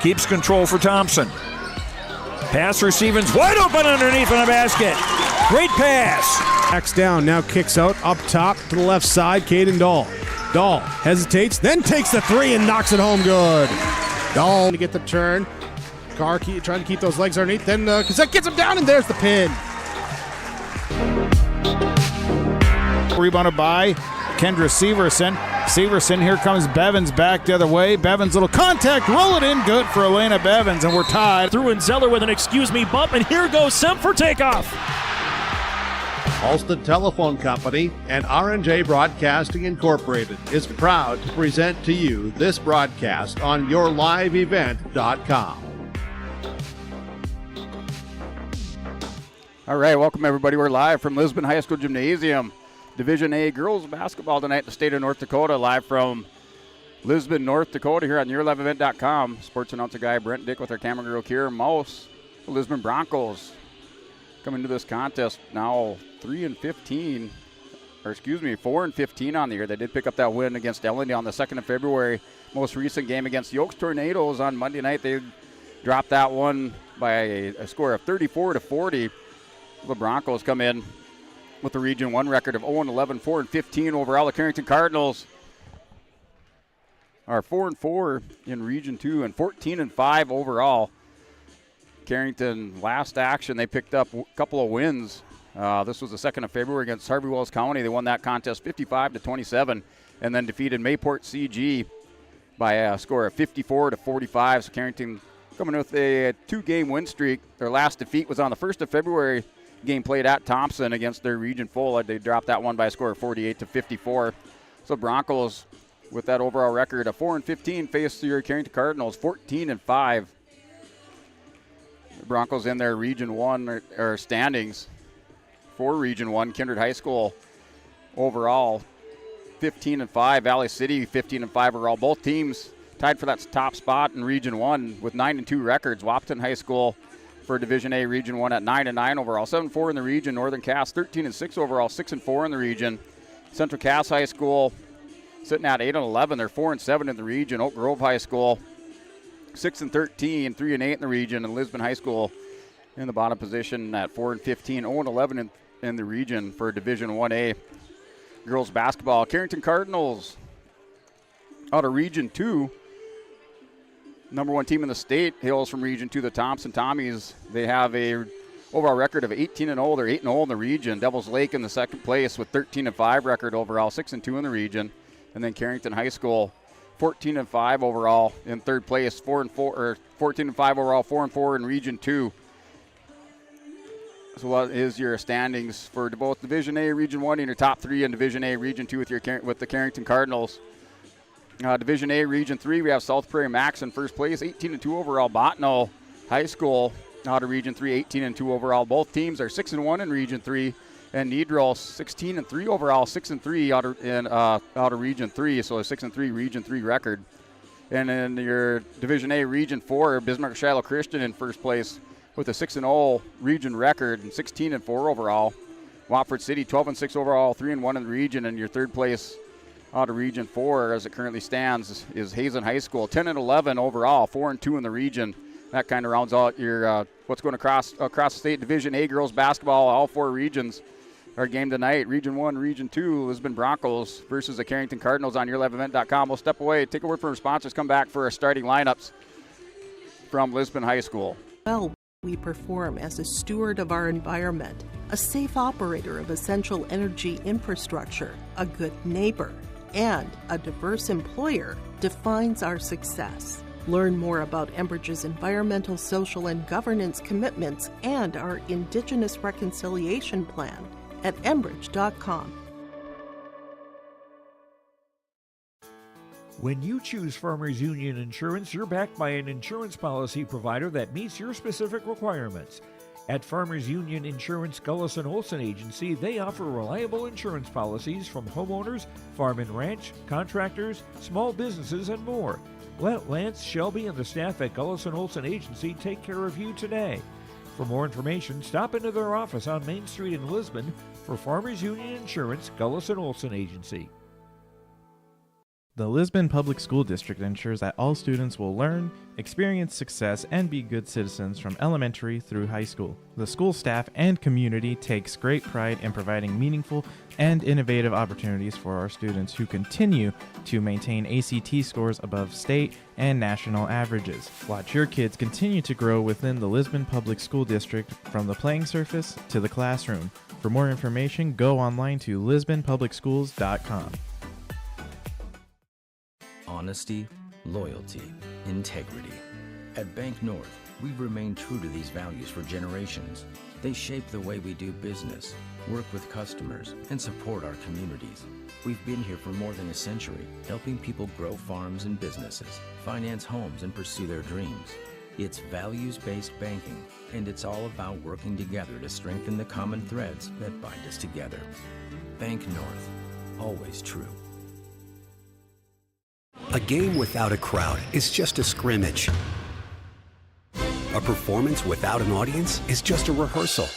Keeps control for Thompson. Pass receiving's wide open underneath in the basket. Great pass. Backs down, now kicks out up top to the left side. Caden Dahl. Dahl hesitates, then takes the three and knocks it home good. Dahl to get the turn. Carr trying to keep those legs underneath. Then Cassette gets him down, and there's the pin. Rebounded by Kendra Severson. Severson, here comes Bevins back the other way. Bevins, little contact, roll it in, good for Elena Bevins, and we're tied. Through and Zeller with an excuse me bump, and here goes Semp for takeoff. Alston Telephone Company and R&J Broadcasting Incorporated is proud to present to you this broadcast on yourliveevent.com. All right, welcome everybody. We're live from Lisbon High School Gymnasium. Division A girls basketball tonight in the state of North Dakota, live from Lisbon, North Dakota, here on yourliveevent.com. Sports announcer guy Brent Dick with our camera girl Kira Mouse. The Lisbon Broncos coming to this contest now 4-15 on the year. They did pick up that win against Ellendale on the 2nd of February. Most recent game against the Oaks Tornadoes on Monday night. They dropped that one by a score of 34-40. The Broncos come in with the Region 1 record of 0-11, 4-15 overall. The Carrington Cardinals are 4-4 in Region 2 and 14-5 overall. Carrington, last action, they picked up a couple of wins. This was the 2nd of February against Harvey Wells County. They won that contest 55-27 and then defeated Mayport CG by a score of 54-45. So Carrington coming with a 2-game win streak. Their last defeat was on the 1st of February. Game played at Thompson against their region full. They dropped that one by a score of 48-54. So Broncos, with that overall record of 4-15, face your Carrington Cardinals 14-5. The Broncos in their Region 1 or standings for Region 1. Kindred High School overall 15-5. Valley City 15-5 overall. Both teams tied for that top spot in Region 1 with 9-2 records. Wahpeton High School for Division A Region 1 at 9-9 overall, 7-4 in the region. Northern Cass 13-6 overall, 6-4 in the region. Central Cass High School sitting at 8-11. They're 4-7 in the region. Oak Grove High School 6-13, 3-8 in the region. And Lisbon High School in the bottom position at 4-15, 0-11 in the region for Division 1A girls basketball. Carrington Cardinals out of Region 2. Number 1 team in the state hails from Region 2, the Thompson Tommies. They have a overall record of 18-0. They're 8-0 in the region. Devils Lake in the second place with 13-5 record overall, 6-2 in the region. And then Carrington High School, 14-5 overall in third place, 14-5 overall, 4-4 in Region 2. So what is your standings for both Division A, Region 1, and your top 3 in Division A, Region 2 with the Carrington Cardinals? Division A, Region 3, we have South Prairie Max in first place, 18-2 overall. Bottineau High School out of Region 3, 18-2 overall. Both teams are 6-1 in Region 3. And Nedros, 16-3 overall, 6-3 out of Region 3, so a 6-3 Region 3 record. And in your Division A, Region 4, Bismarck Shiloh Christian in first place with a 6-0 region record and 16-4 overall. Watford City, 12-6 overall, 3-1 in the region. And your third place out of Region 4, as it currently stands, is Hazen High School, 10-11 overall, 4-2 in the region. That kind of rounds out your what's going across the state. Division A girls basketball, all 4 regions. Our game tonight, Region 1, Region 2, Lisbon Broncos versus the Carrington Cardinals on yourliveevent.com. We'll step away, take a word from our sponsors, come back for our starting lineups from Lisbon High School. Well, we perform as a steward of our environment, a safe operator of essential energy infrastructure, a good neighbor, and a diverse employer defines our success. Learn more about Enbridge's environmental, social, and governance commitments and our Indigenous Reconciliation Plan at Enbridge.com. When you choose Farmers Union Insurance, you're backed by an insurance policy provider that meets your specific requirements. At Farmers Union Insurance Gullison Olson Agency, they offer reliable insurance policies from homeowners, farm and ranch, contractors, small businesses, and more. Let Lance, Shelby, and the staff at Gullison Olson Agency take care of you today. For more information, stop into their office on Main Street in Lisbon for Farmers Union Insurance Gullison Olson Agency. The Lisbon Public School District ensures that all students will learn, experience success, and be good citizens from elementary through high school. The school staff and community takes great pride in providing meaningful and innovative opportunities for our students who continue to maintain ACT scores above state and national averages. Watch your kids continue to grow within the Lisbon Public School District from the playing surface to the classroom. For more information, go online to lisbonpublicschools.com. Honesty, loyalty, integrity. At Bank North, we've remained true to these values for generations. They shape the way we do business, work with customers, and support our communities. We've been here for more than a century, helping people grow farms and businesses, finance homes, and pursue their dreams. It's values-based banking, and it's all about working together to strengthen the common threads that bind us together. Bank North, always true. A game without a crowd is just a scrimmage. A performance without an audience is just a rehearsal.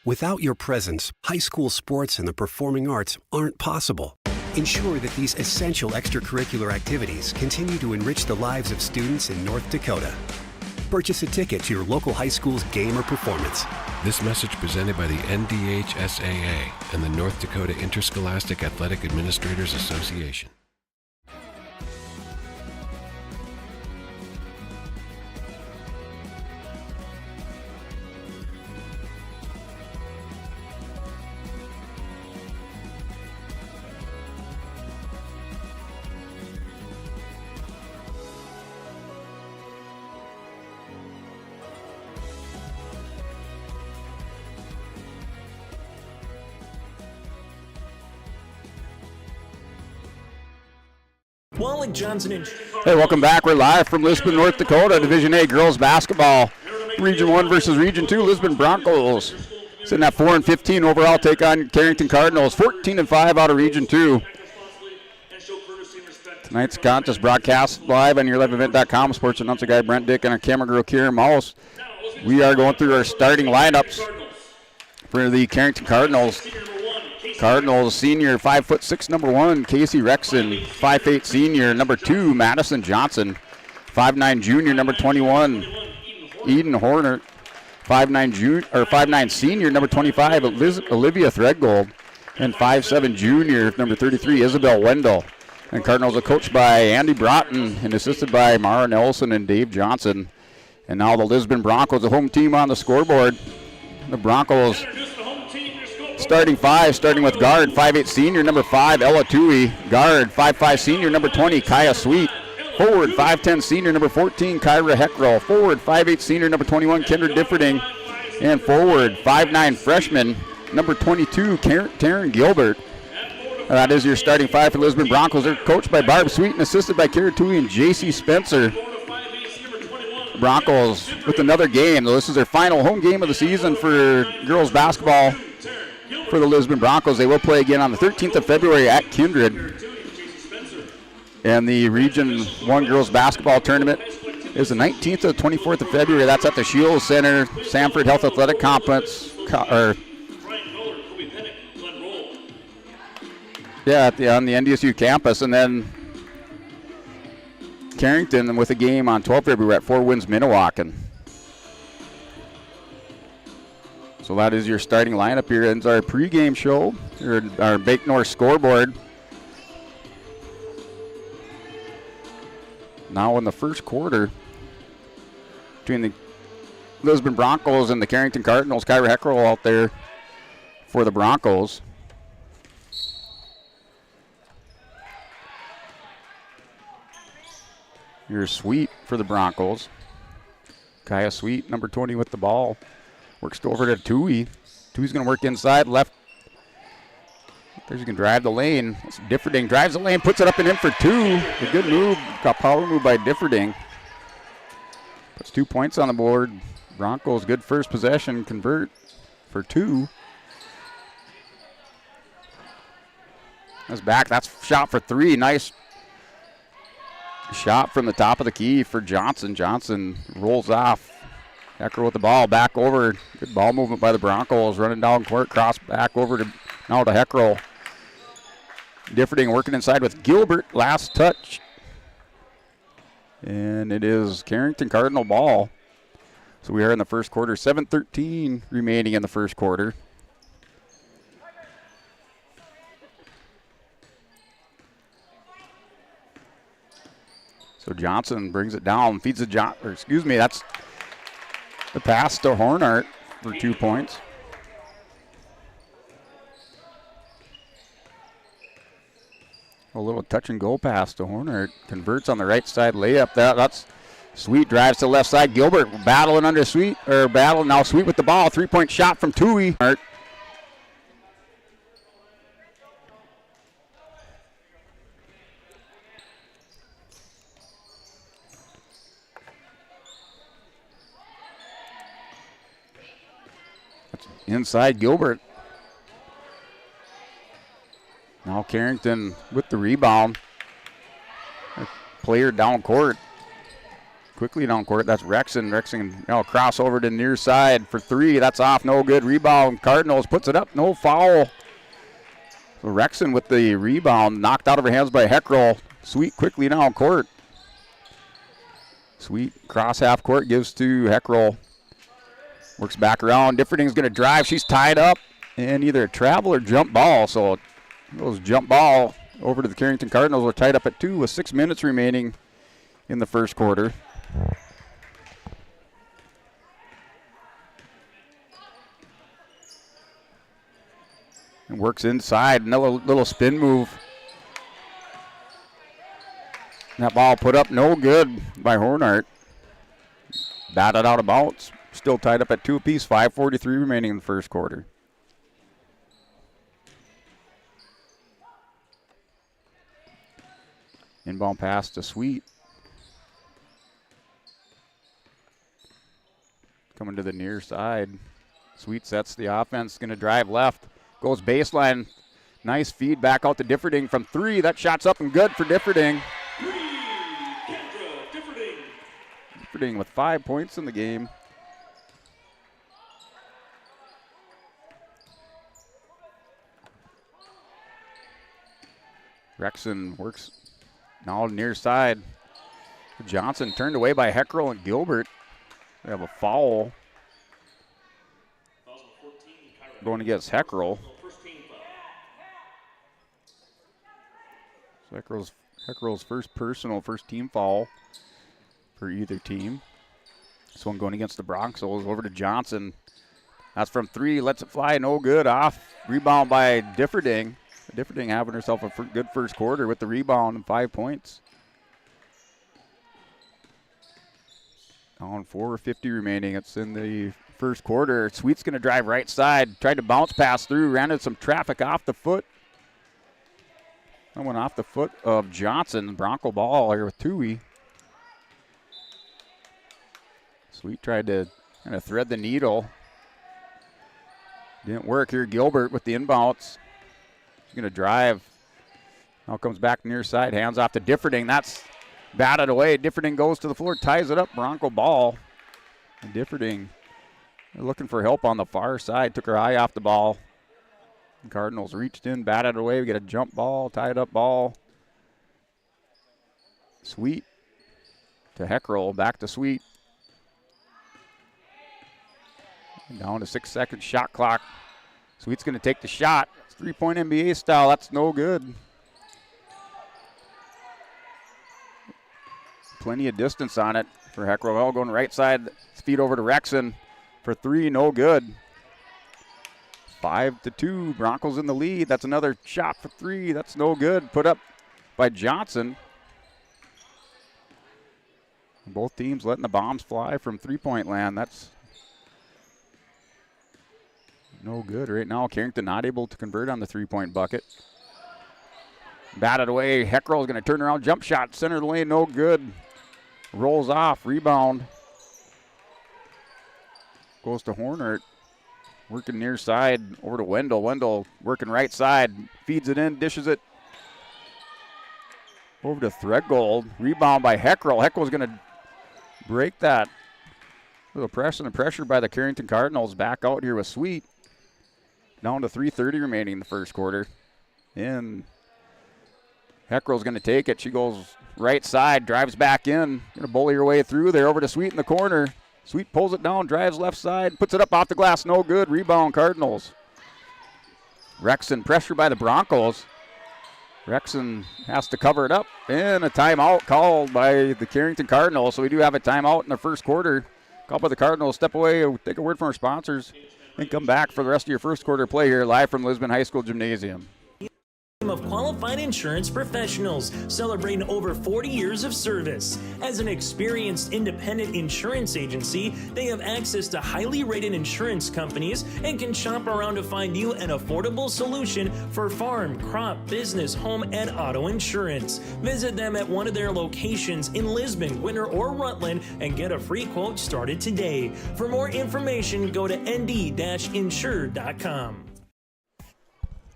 Without your presence, high school sports and the performing arts aren't possible. Ensure that these essential extracurricular activities continue to enrich the lives of students in North Dakota. Purchase a ticket to your local high school's game or performance. This message presented by the NDHSAA and the North Dakota Interscholastic Athletic Administrators Association. Wally Johnson and Hey, welcome back. We're live from Lisbon, North Dakota, Division A girls basketball. Region 1 versus Region 2, Lisbon Broncos. Sitting at 4-15 overall, take on Carrington Cardinals, 14-5 out of Region 2. Tonight's contest broadcast live on yourliveevent.com. Sports announcer guy Brent Dick and our camera girl Kieran Mouse. We are going through our starting lineups for the Carrington Cardinals. Cardinals senior 5'6", number 1, Casey Rexon. 5'8" senior, number 2, Madison Johnson. 5'9" junior, number 21, Eden Horner. 5'9" senior, number 25, Olivia Threadgold. And 5'7" junior, number 33, Isabel Wendell. And Cardinals are coached by Andy Broughton and assisted by Mara Nelson and Dave Johnson. And now the Lisbon Broncos, the home team on the scoreboard. The Broncos starting five, starting with guard, 5'8" senior, number 5, Ella Tui. Guard, 5'5" senior, number 20, Kaya Sweet. Forward, 5'10" senior, number 14, Kyra Heckroll. Forward, 5'8" senior, number 21, Kendra Differding. And forward, 5'9" freshman, number 22, Taryn Gilbert. That is your starting five for Lisbon Broncos. They're coached by Barb Sweet and assisted by Kara Tui and J.C. Spencer. Broncos with another game. This is their final home game of the season for girls basketball for the Lisbon Broncos. They will play again on the 13th of February at Kindred. And the Region 1 girls basketball tournament is the 19th to the 24th of February. That's at the Shields Center, Sanford Health Athletic Complex. On the NDSU campus. And then Carrington with a game on 12th February at Four Winds Minnewacan. So that is your starting lineup here. Ends our pregame show, our Bake North scoreboard. Now in the first quarter, between the Lisbon Broncos and the Carrington Cardinals, Kyra Heckroll out there for the Broncos. Your Sweet for the Broncos. Kaya Sweet, number 20 with the ball. Works over to Tui. Tui's going to work inside, left. There's going to drive the lane. That's Differding drives the lane, puts it up and in for 2. A good move, got power move by Differding. Puts 2 points on the board. Broncos, good first possession, convert for 2. That's back, that's shot for 3. Nice shot from the top of the key for Johnson. Johnson rolls off. Hecker with the ball, back over. Good ball movement by the Broncos. Running down court, cross back over to now to Heckroll. Differding working inside with Gilbert. Last touch. And it is Carrington Cardinal ball. So we are in the first quarter. 7:13 remaining in the first quarter. So Johnson brings it down, feeds the that's the pass to Hornart for 2 points. A little touch and go pass to Hornart. Converts on the right side layup. That's Sweet drives to the left side. Gilbert battling under Sweet, now Sweet with the ball. 3-point shot from Tui. That's inside Gilbert. Now Carrington with the rebound. Player down court. Quickly down court. That's Rexon. Rexon now cross over to the near side for three. That's off. No good. Rebound. Cardinals puts it up. No foul. So Rexon with the rebound. Knocked out of her hands by Heckrell. Sweet quickly down court. Sweet cross half court gives to Heckrell. Works back around. Differding's going to drive. She's tied up. And either a travel or jump ball. So those jump ball over to the Carrington Cardinals. Are tied up at 2 with 6 minutes remaining in the first quarter. And works inside. Another little spin move. That ball put up no good by Hornart. Batted out of bounds. Still tied up at 2 apiece. 5:43 remaining in the first quarter. Inbound pass to Sweet. Coming to the near side. Sweet sets the offense. Going to drive left. Goes baseline. Nice feed back out to Differding from 3. That shot's up and good for Differding. Differding with 5 points in the game. Rexon works now near side. Johnson turned away by Heckrell and Gilbert. They have a foul going against Heckrell. So Heckrell's first team foul for either team. This one going against the Broncos. Over to Johnson. That's from 3. Lets it fly. No good. Off. Rebound by Differding. Differding having herself a good first quarter with the rebound and 5 points. On 4:50 remaining. It's in the first quarter. Sweet's going to drive right side. Tried to bounce pass through. Ran into some traffic off the foot. That went off the foot of Johnson. Bronco ball here with Tui. Sweet tried to kind of thread the needle. Didn't work here. Gilbert with the inbounds. He's going to drive. Now comes back near side. Hands off to Differding. That's batted away. Differding goes to the floor. Ties it up. Bronco ball. And Differding looking for help on the far side. Took her eye off the ball. The Cardinals reached in. Batted away. We get a jump ball. Tied up ball. Sweet to Heckrell. Back to Sweet. Down to 6 seconds. Shot clock. Sweet's going to take the shot. It's 3-point NBA style. That's no good. Plenty of distance on it for Heckrell. Well, going right side. Feed over to Rexon for 3. No good. 5-2. Broncos in the lead. That's another shot for 3. That's no good. Put up by Johnson. Both teams letting the bombs fly from 3-point land. That's no good right now. Carrington not able to convert on the 3-point bucket. Batted away. Heckrell is going to turn around. Jump shot. Center of the lane. No good. Rolls off. Rebound. Goes to Hornart. Working near side. Over to Wendell. Wendell working right side. Feeds it in. Dishes it. Over to Threadgold. Rebound by Heckrell. Heckrell's going to break that. Little pressure by the Carrington Cardinals. Back out here with Sweet. Down to 3:30 remaining in the first quarter. And Heckrell's going to take it. She goes right side, drives back in. Going to bully her way through there over to Sweet in the corner. Sweet pulls it down, drives left side, puts it up off the glass. No good. Rebound, Cardinals. Rexon pressured by the Broncos. Rexon has to cover it up. And a timeout called by the Carrington Cardinals. So we do have a timeout in the first quarter. Called by the Cardinals. Step away, take a word from our sponsors, and come back for the rest of your first quarter play here live from Lisbon High School Gymnasium. Of qualified insurance professionals celebrating over 40 years of service. As an experienced independent insurance agency, they have access to highly rated insurance companies and can shop around to find you an affordable solution for farm, crop, business, home, and auto insurance. Visit them at one of their locations in Lisbon, Winter, or Rutland and get a free quote started today. For more information, go to nd-insure.com.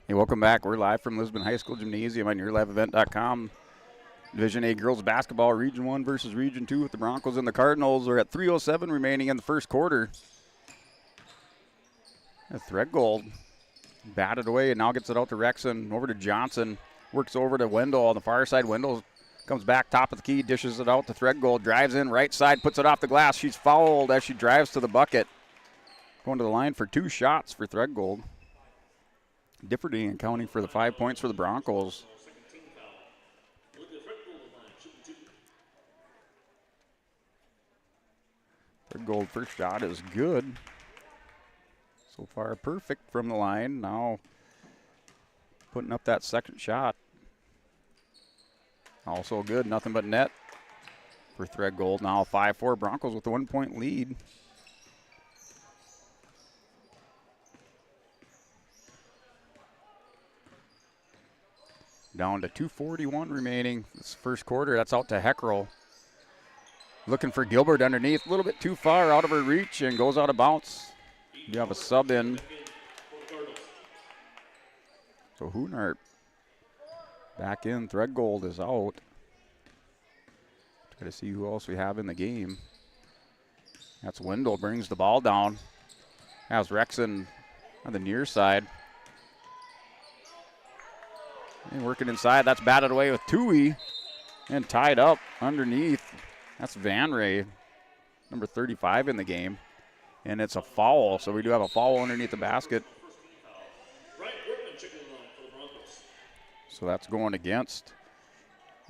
Hey, welcome back. We're live from Lisbon High School Gymnasium on YourLiveEvent.com. Division A girls basketball, Region 1 versus Region 2 with the Broncos and the Cardinals. We're at 3:07 remaining in the first quarter. Threadgold batted away and now gets it out to Rexon. Over to Johnson. Works over to Wendell on the far side. Wendell comes back top of the key, dishes it out to Threadgold. Drives in right side, puts it off the glass. She's fouled as she drives to the bucket. Going to the line for 2 shots for Threadgold. Differting accounting for the 5 points for the Broncos. Threadgold first shot is good. So far perfect from the line. Now putting up that second shot. Also good, nothing but net for Threadgold. Now 5-4 Broncos with a 1-point lead. Down to 2:41 remaining this first quarter. That's out to Heckrell. Looking for Gilbert underneath. A little bit too far out of her reach and goes out of bounds. You have a sub in. So Hoonart back in. Threadgold is out. Try to see who else we have in the game. That's Wendell brings the ball down. Has Rexon on the near side. And working inside, that's batted away with Tui and tied up underneath. That's Van Ray, number 35 in the game. And it's a foul, so we do have a foul underneath the basket. So that's going against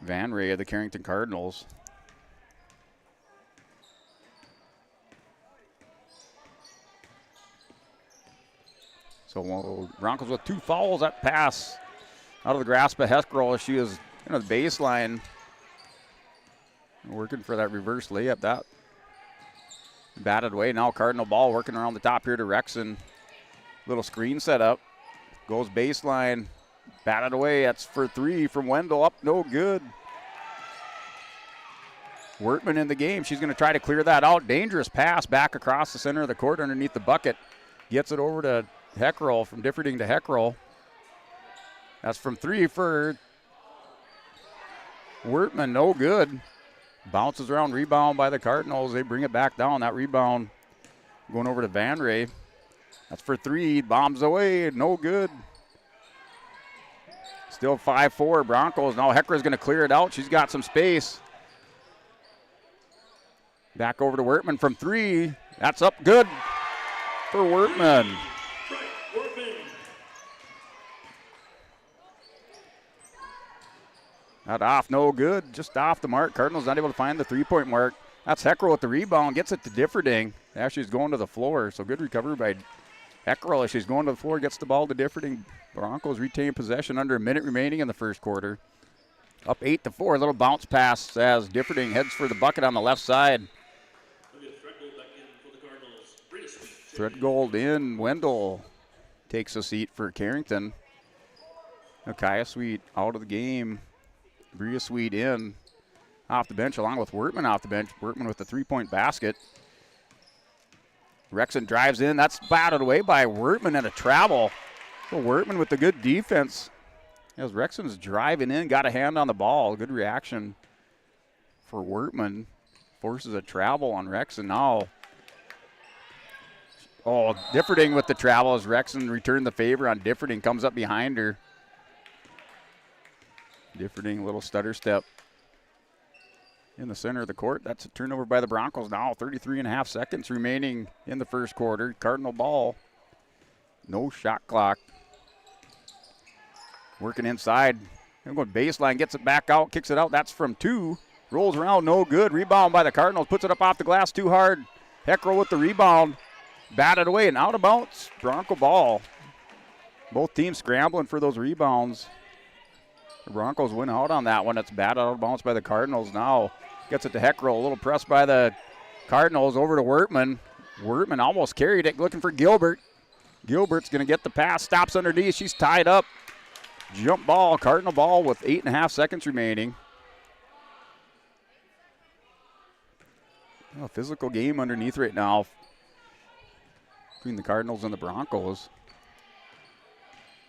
Van Ray of the Carrington Cardinals. So Broncos with 2 fouls. That pass out of the grasp of Heckrell as she is the baseline. Working for that reverse layup. That batted away. Now Cardinal ball working around the top here to Rexon. Little screen set up. Goes baseline. Batted away. That's for 3 from Wendell. Up, no good. Wertman in the game. She's going to try to clear that out. Dangerous pass back across the center of the court underneath the bucket. Gets it over to Heckrell, from Differding to Heckrell. That's from 3 for Wertman, no good. Bounces around, rebound by the Cardinals. They bring it back down. That rebound going over to Van Ray. That's for 3, bombs away, no good. Still 5-4 Broncos. Now Heckrell's going to clear it out. She's got some space. Back over to Wertman from 3. That's up good for Wertman. Not off, no good. Just off the mark. Cardinals not able to find the 3-point mark. That's Heckrell with the rebound. Gets it to Differding. Actually, she's going to the floor. So good recovery by Heckrell as she's going to the floor. Gets the ball to Differding. Broncos retain possession under a minute remaining in the first quarter. Up 8-4. A little bounce pass as Differding heads for the bucket on the left side. Threadgold in. Wendell takes a seat for Carrington. Kaya Sweet out of the game. Bria Sweet in off the bench along with Wertman off the bench. Wertman with the 3-point basket. Rexon drives in. That's batted away by Wertman and a travel. So Wertman with the good defense. As Rexon's driving in, got a hand on the ball. Good reaction for Wertman. Forces a travel on Rexon now. Oh, Differding with the travel as Rexon returned the favor on Differding. Comes up behind her. Differding, little stutter step in the center of the court. That's a turnover by the Broncos now. 33.5 seconds remaining in the first quarter. Cardinal ball. No shot clock. Working inside. Going baseline, gets it back out, kicks it out. That's from 2. Rolls around, no good. Rebound by the Cardinals. Puts it up off the glass too hard. Heckrell with the rebound. Batted away and out of bounds. Bronco ball. Both teams scrambling for those rebounds. The Broncos win out on that one. It's batted out of bounds by the Cardinals now. Gets it to Heckrell. A little press by the Cardinals over to Wertman. Wertman almost carried it, looking for Gilbert. Gilbert's going to get the pass. Stops underneath. She's tied up. Jump ball. Cardinal ball with 8.5 seconds remaining. A physical game underneath right now between the Cardinals and the Broncos.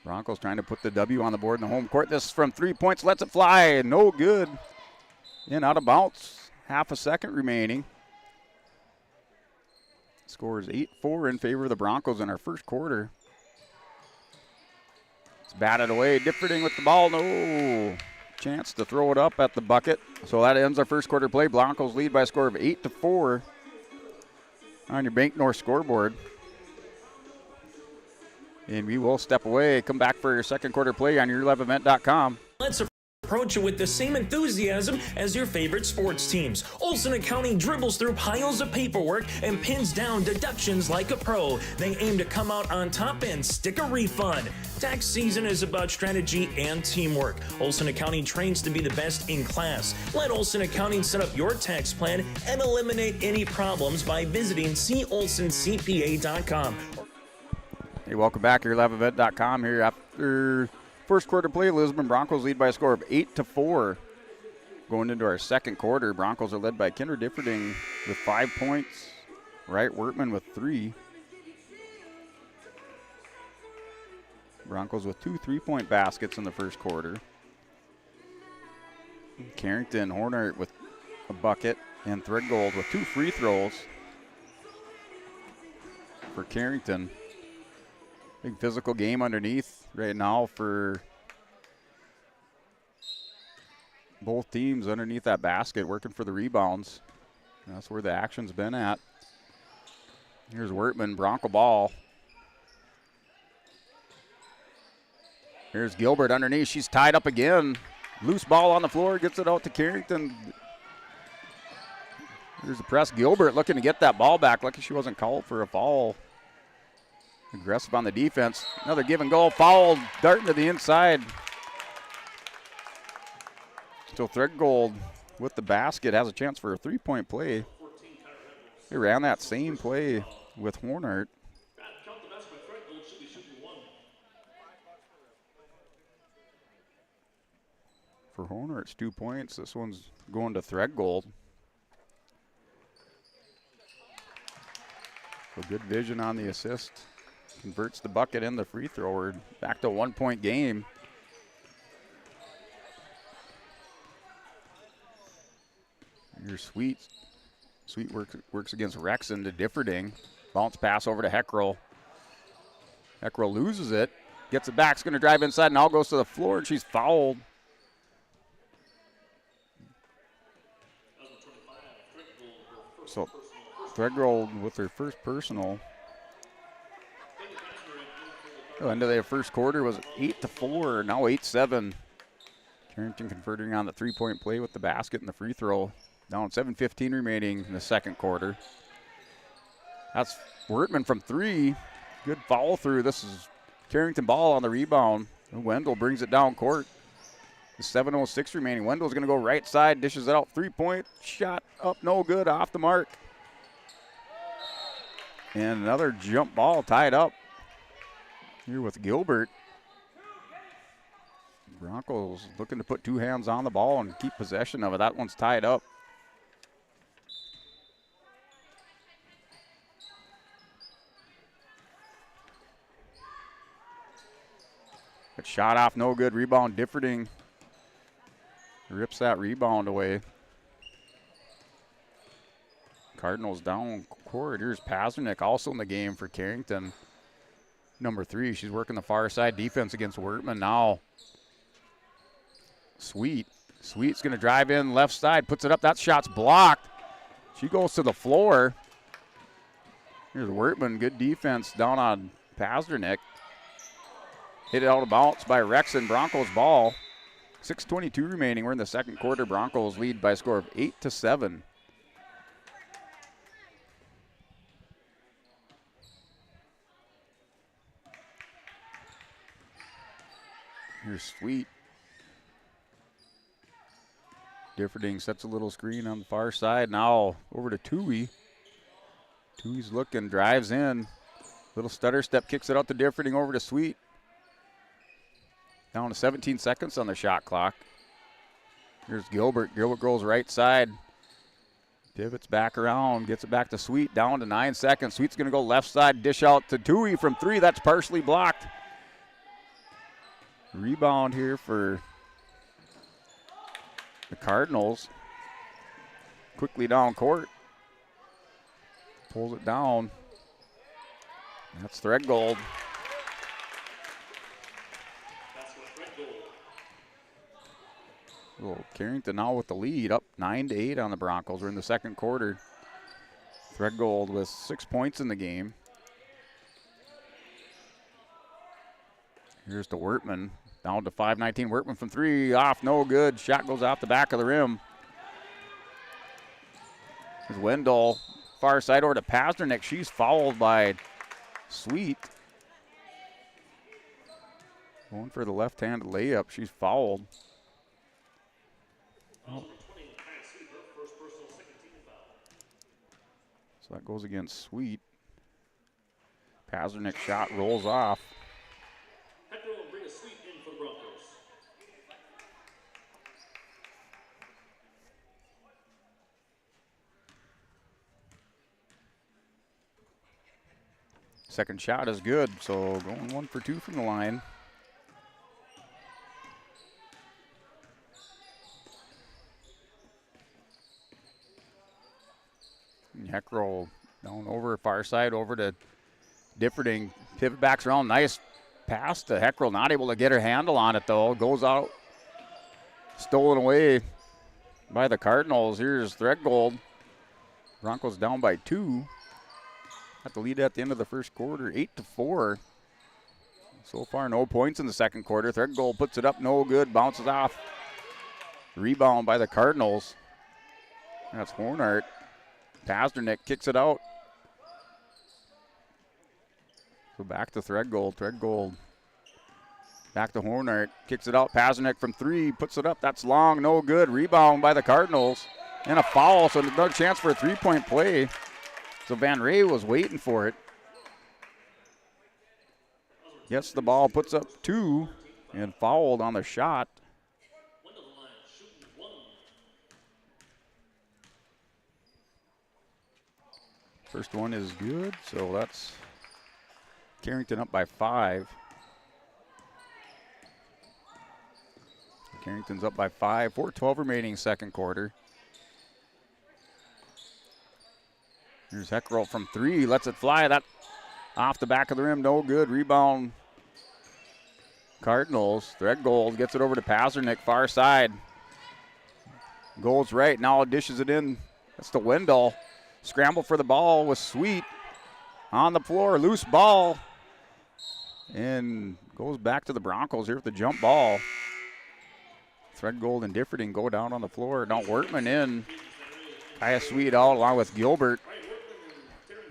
Broncos trying to put the W on the board in the home court. This from 3 points, lets it fly. No good. In, out of bounds. Half a second remaining. Score is 8-4 in favor of the Broncos in our first quarter. It's batted away. Differding with the ball. No chance to throw it up at the bucket. So that ends our first quarter play. Broncos lead by a score of 8-4 on your Bank North scoreboard. And we will step away, come back for your second quarter play on yourliveevent.com. Let's approach it with the same enthusiasm as your favorite sports teams. Olson Accounting dribbles through piles of paperwork and pins down deductions like a pro. They aim to come out on top and stick a refund. Tax season is about strategy and teamwork. Olson Accounting trains to be the best in class. Let Olson Accounting set up your tax plan and eliminate any problems by visiting colsoncpa.com. Hey, welcome back here, liveevent.com here after first quarter play. Lisbon Broncos lead by a score of 8-4. Going into our second quarter, Broncos are led by Kinder Differding with 5 points. Wright Wertman with 3. Broncos with 2 3-point baskets in the first quarter. Carrington Hornert with a bucket, and Threadgold with 2 free throws for Carrington. Big physical game underneath right now for both teams underneath that basket, working for the rebounds. And that's where the action's been at. Here's Wertman, Bronco ball. Here's Gilbert underneath. She's tied up again. Loose ball on the floor, gets it out to Carrington. Here's the press. Gilbert looking to get that ball back. Lucky she wasn't called for a foul. Aggressive on the defense. Another give and go. Foul, darting to the inside. Still Threadgold with the basket. Has a chance for a 3-point play. They ran that same play with Hornert. For Hornert, it's 2 points. This one's going to Threadgold. So good vision on the assist. Converts the bucket and the free throw. We're back to a 1-point game. Here's Sweet. Sweet works against Rexon to Differding. Bounce pass over to Heckrell. Heckrell loses it. Gets it back. It's going to drive inside and all goes to the floor, and she's fouled. So Threadgold with her first personal. The end of their first quarter was 8-4, now 8-7. Carrington converting on the 3-point play with the basket and the free throw. Down 7:15 remaining in the second quarter. That's Wertman from 3. Good follow through. This is Carrington ball on the rebound. Wendell brings it down court. 7:06 remaining. Wendell's going to go right side, dishes it out. 3-point shot up, no good, off the mark. And another jump ball tied up here with Gilbert. Broncos looking to put 2 hands on the ball and keep possession of it. That one's tied up. But shot off, no good. Rebound, Differding rips that rebound away. Cardinals down court. Here's Pazernik also in the game for Carrington. Number 3, she's working the far side defense against Wertman now. Sweet's going to drive in left side, puts it up. That shot's blocked. She goes to the floor. Here's Wertman, good defense down on Pasternak. Hit it out of bounds by Rexon. Broncos ball. 6:22 remaining. We're in the second quarter. Broncos lead by a score of 8-7. Here's Sweet. Differding sets a little screen on the far side. Now over to Tui. Tui's looking, drives in. Little stutter step, kicks it out to Differding, over to Sweet. Down to 17 seconds on the shot clock. Here's Gilbert. Gilbert goes right side. Pivots back around, gets it back to Sweet, down to 9 seconds. Sweet's going to go left side, dish out to Tui from 3. That's partially blocked. Rebound here for the Cardinals. Quickly down court. Pulls it down. That's Threadgold. Well, Carrington now with the lead, up 9-8 on the Broncos. We're in the second quarter. Threadgold with 6 points in the game. Here's to Wertman, down to 5:19. Wertman from 3, off, no good. Shot goes off the back of the rim. Here's Wendell, far side over to Pasternak. She's fouled by Sweet. Going for the left-handed layup. She's fouled. Oh. So that goes against Sweet. Pasternak shot rolls off. Second shot is good, so going 1 for 2 from the line. Heckroll down over far side, over to Differding. Pivot backs around, nice pass to Heckroll. Not able to get her handle on it though. Goes out, stolen away by the Cardinals. Here's Threadgold. Broncos down by 2. Got the lead at the end of the first quarter, 8-4. So far, no points in the second quarter. Threadgold puts it up, no good, bounces off. Rebound by the Cardinals. That's Hornart. Pasternak kicks it out. So back to Threadgold. Threadgold back to Hornart. Kicks it out. Pasternak from 3. Puts it up. That's long. No good. Rebound by the Cardinals. And a foul. So another chance for a 3-point play. So Van Ray was waiting for it. Gets the ball. Puts up 2. And fouled on the shot. First one is good, so that's Carrington up by 5. Carrington's up by 5. 4:12 remaining second quarter. Here's Heckroll from 3, lets it fly. That off the back of the rim, no good. Rebound Cardinals. Threadgold gets it over to Pasternak, far side. Gold's right, now dishes it in. That's to Wendell. Scramble for the ball with Sweet on the floor, loose ball, and goes back to the Broncos here with the jump ball. Threadgold and Differding go down on the floor. Now Wertman in, Kaya Sweet out along with Gilbert,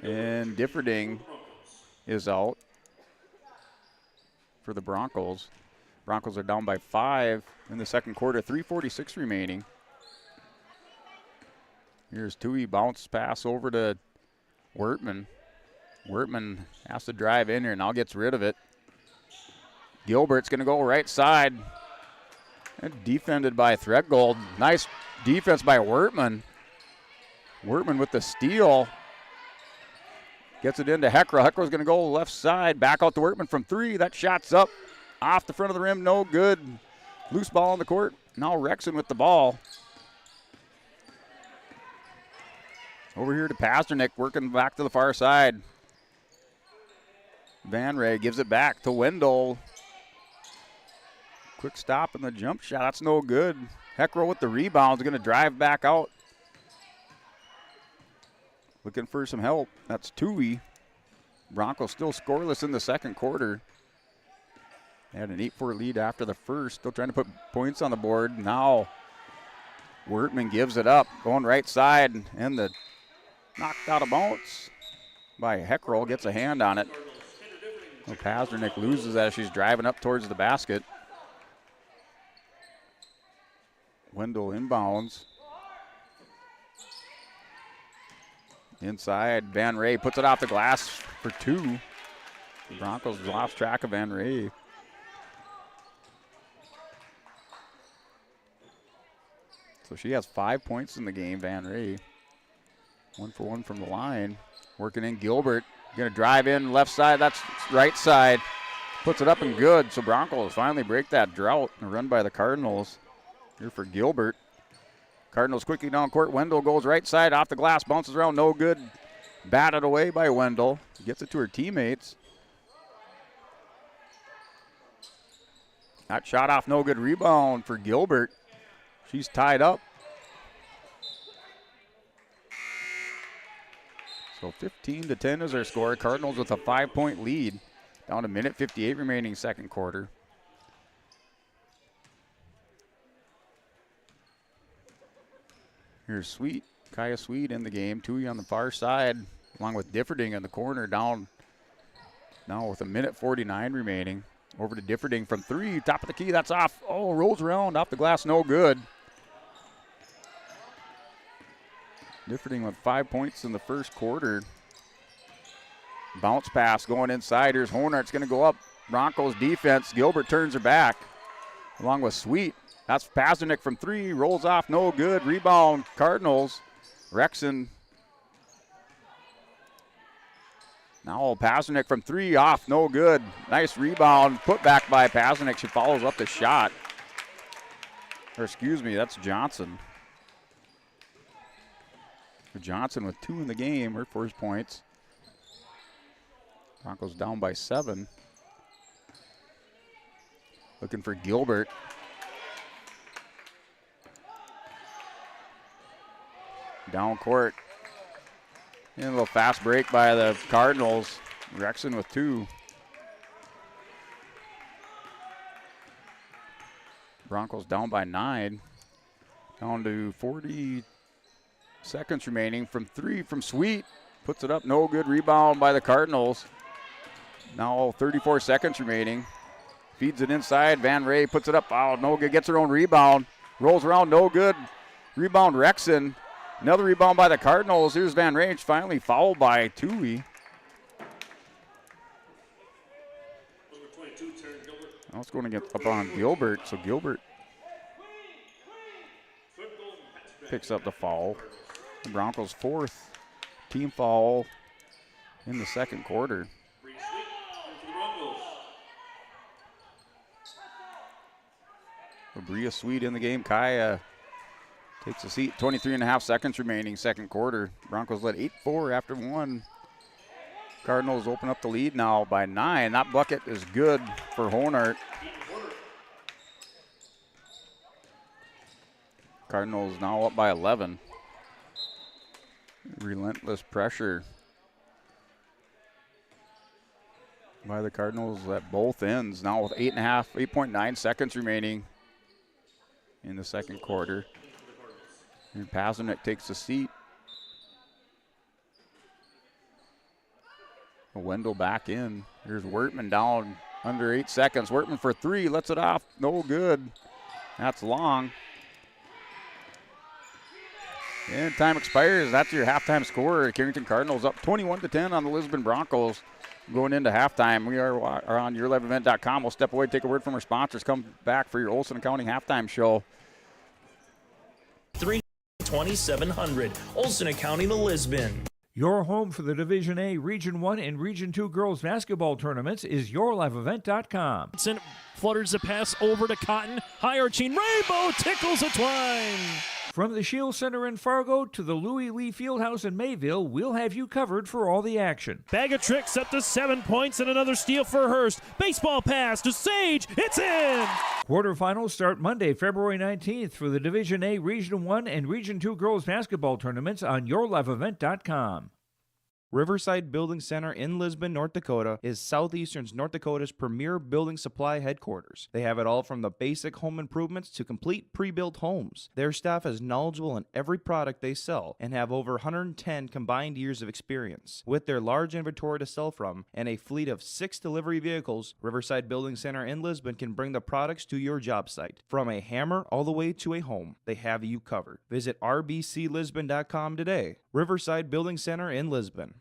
and Differding is out for the Broncos. Broncos are down by 5 in the second quarter, 3:46 remaining. Here's Tui, bounce pass over to Wertman. Wertman has to drive in here, now gets rid of it. Gilbert's going to go right side. And defended by Threadgold. Nice defense by Wertman. Wertman with the steal. Gets it into Heckroll. Heckroll's going to go left side. Back out to Wertman from 3. That shot's up off the front of the rim. No good. Loose ball on the court. Now Rexon with the ball. Over here to Pasternak, working back to the far side. Van Ray gives it back to Wendell. Quick stop in the jump shot. That's no good. Heckrell with the rebound is going to drive back out. Looking for some help. That's Tui. Broncos still scoreless in the second quarter. They had an 8-4 lead after the first. Still trying to put points on the board. Now Wertman gives it up. Going right side. And the knocked out of bounds by Heckrell. Gets a hand on it. Well, Pasternak loses as she's driving up towards the basket. Wendell inbounds. Inside, Van Ray puts it off the glass for 2. The Broncos lost track of Van Ray. So she has 5 points in the game, Van Ray. 1 for 1 from the line. Working in Gilbert. Going to drive in left side. That's right side. Puts it up and good. So Broncos finally break that drought. A run by the Cardinals. Here for Gilbert. Cardinals quickly down court. Wendell goes right side off the glass. Bounces around. No good. Batted away by Wendell. Gets it to her teammates. That shot off. No good. Rebound for Gilbert. She's tied up. So 15-10 is our score. Cardinals with a 5-point lead. Down to minute 58 remaining second quarter. Here's Sweet, Kaya Sweet in the game. Tui on the far side, along with Differding in the corner. Down now with a minute 49 remaining. Over to Differding from 3, top of the key. That's off. Oh, rolls around off the glass. No good. Differding with 5 points in the first quarter. Bounce pass going inside. Here's Honart's going to go up. Broncos defense. Gilbert turns her back along with Sweet. That's Pasternak from 3. Rolls off. No good. Rebound. Cardinals. Rexon. Now Pasternak from 3. Off. No good. Nice rebound. Put back by Pasternak. She follows up the shot. Or excuse me, that's Johnson. Johnson with 2 in the game, her first points. Broncos down by 7. Looking for Gilbert. Down court. And a little fast break by the Cardinals. Rexon with 2. Broncos down by 9. Down to 40 seconds remaining from 3 from Sweet. Puts it up, no good. Rebound by the Cardinals. Now 34 seconds remaining. Feeds it inside. Van Ray puts it up. Oh, no good. Gets her own rebound. Rolls around, no good. Rebound Rexon. Another rebound by the Cardinals. Here's Van Ray, finally fouled by Tui. Now it's going to get up on Gilbert. So Gilbert picks up the foul. The Broncos' 4th team foul in the second quarter. Bria Sweet in the game. Kaya takes a seat. 23.5 seconds remaining second quarter. Broncos led 8-4 after 1. Cardinals open up the lead now by 9. That bucket is good for Honart. Cardinals now up by 11. Relentless pressure by the Cardinals at both ends. Now with 8.9 seconds remaining in the second quarter. And Pasternak takes the seat. Wendell back in. Here's Wertman down under 8 seconds. Wertman for 3, lets it off. No good. That's long. And time expires. That's your halftime score. Carrington Cardinals up 21-10 on the Lisbon Broncos. Going into halftime, we are on yourliveevent.com. We'll step away, take a word from our sponsors. Come back for your Olson Accounting halftime show. 32700 Olson Accounting of Lisbon. Your home for the Division A, Region 1, and Region 2 girls basketball tournaments is yourliveevent.com. Flutters the pass over to Cotton. High arching rainbow tickles a twine. From the Shield Center in Fargo to the Louis Lee Fieldhouse in Mayville, we'll have you covered for all the action. Bag of tricks up to 7 points and another steal for Hurst. Baseball pass to Sage. It's in! Quarterfinals start Monday, February 19th for the Division A, Region 1, and Region 2 girls basketball tournaments on yourliveevent.com. Riverside Building Center in Lisbon, North Dakota is Southeastern's North Dakota's premier building supply headquarters. They have it all from the basic home improvements to complete pre-built homes. Their staff is knowledgeable in every product they sell and have over 110 combined years of experience. With their large inventory to sell from and a fleet of 6 delivery vehicles, Riverside Building Center in Lisbon can bring the products to your job site. From a hammer all the way to a home, they have you covered. Visit rbclisbon.com today. Riverside Building Center in Lisbon.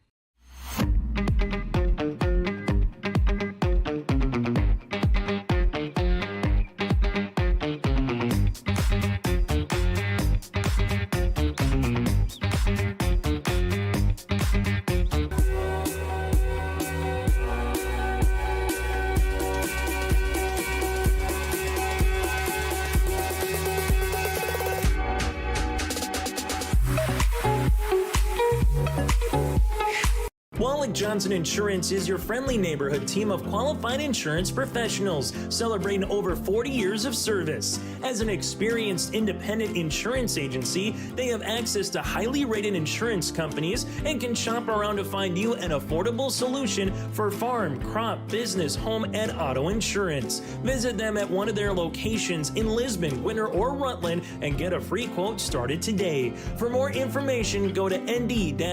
Wallach Johnson Insurance is your friendly neighborhood team of qualified insurance professionals celebrating over 40 years of service. As an experienced independent insurance agency, they have access to highly rated insurance companies and can shop around to find you an affordable solution for farm, crop, business, home, and auto insurance. Visit them at one of their locations in Lisbon, Winter, or Rutland and get a free quote started today. For more information, go to nd-insure.com.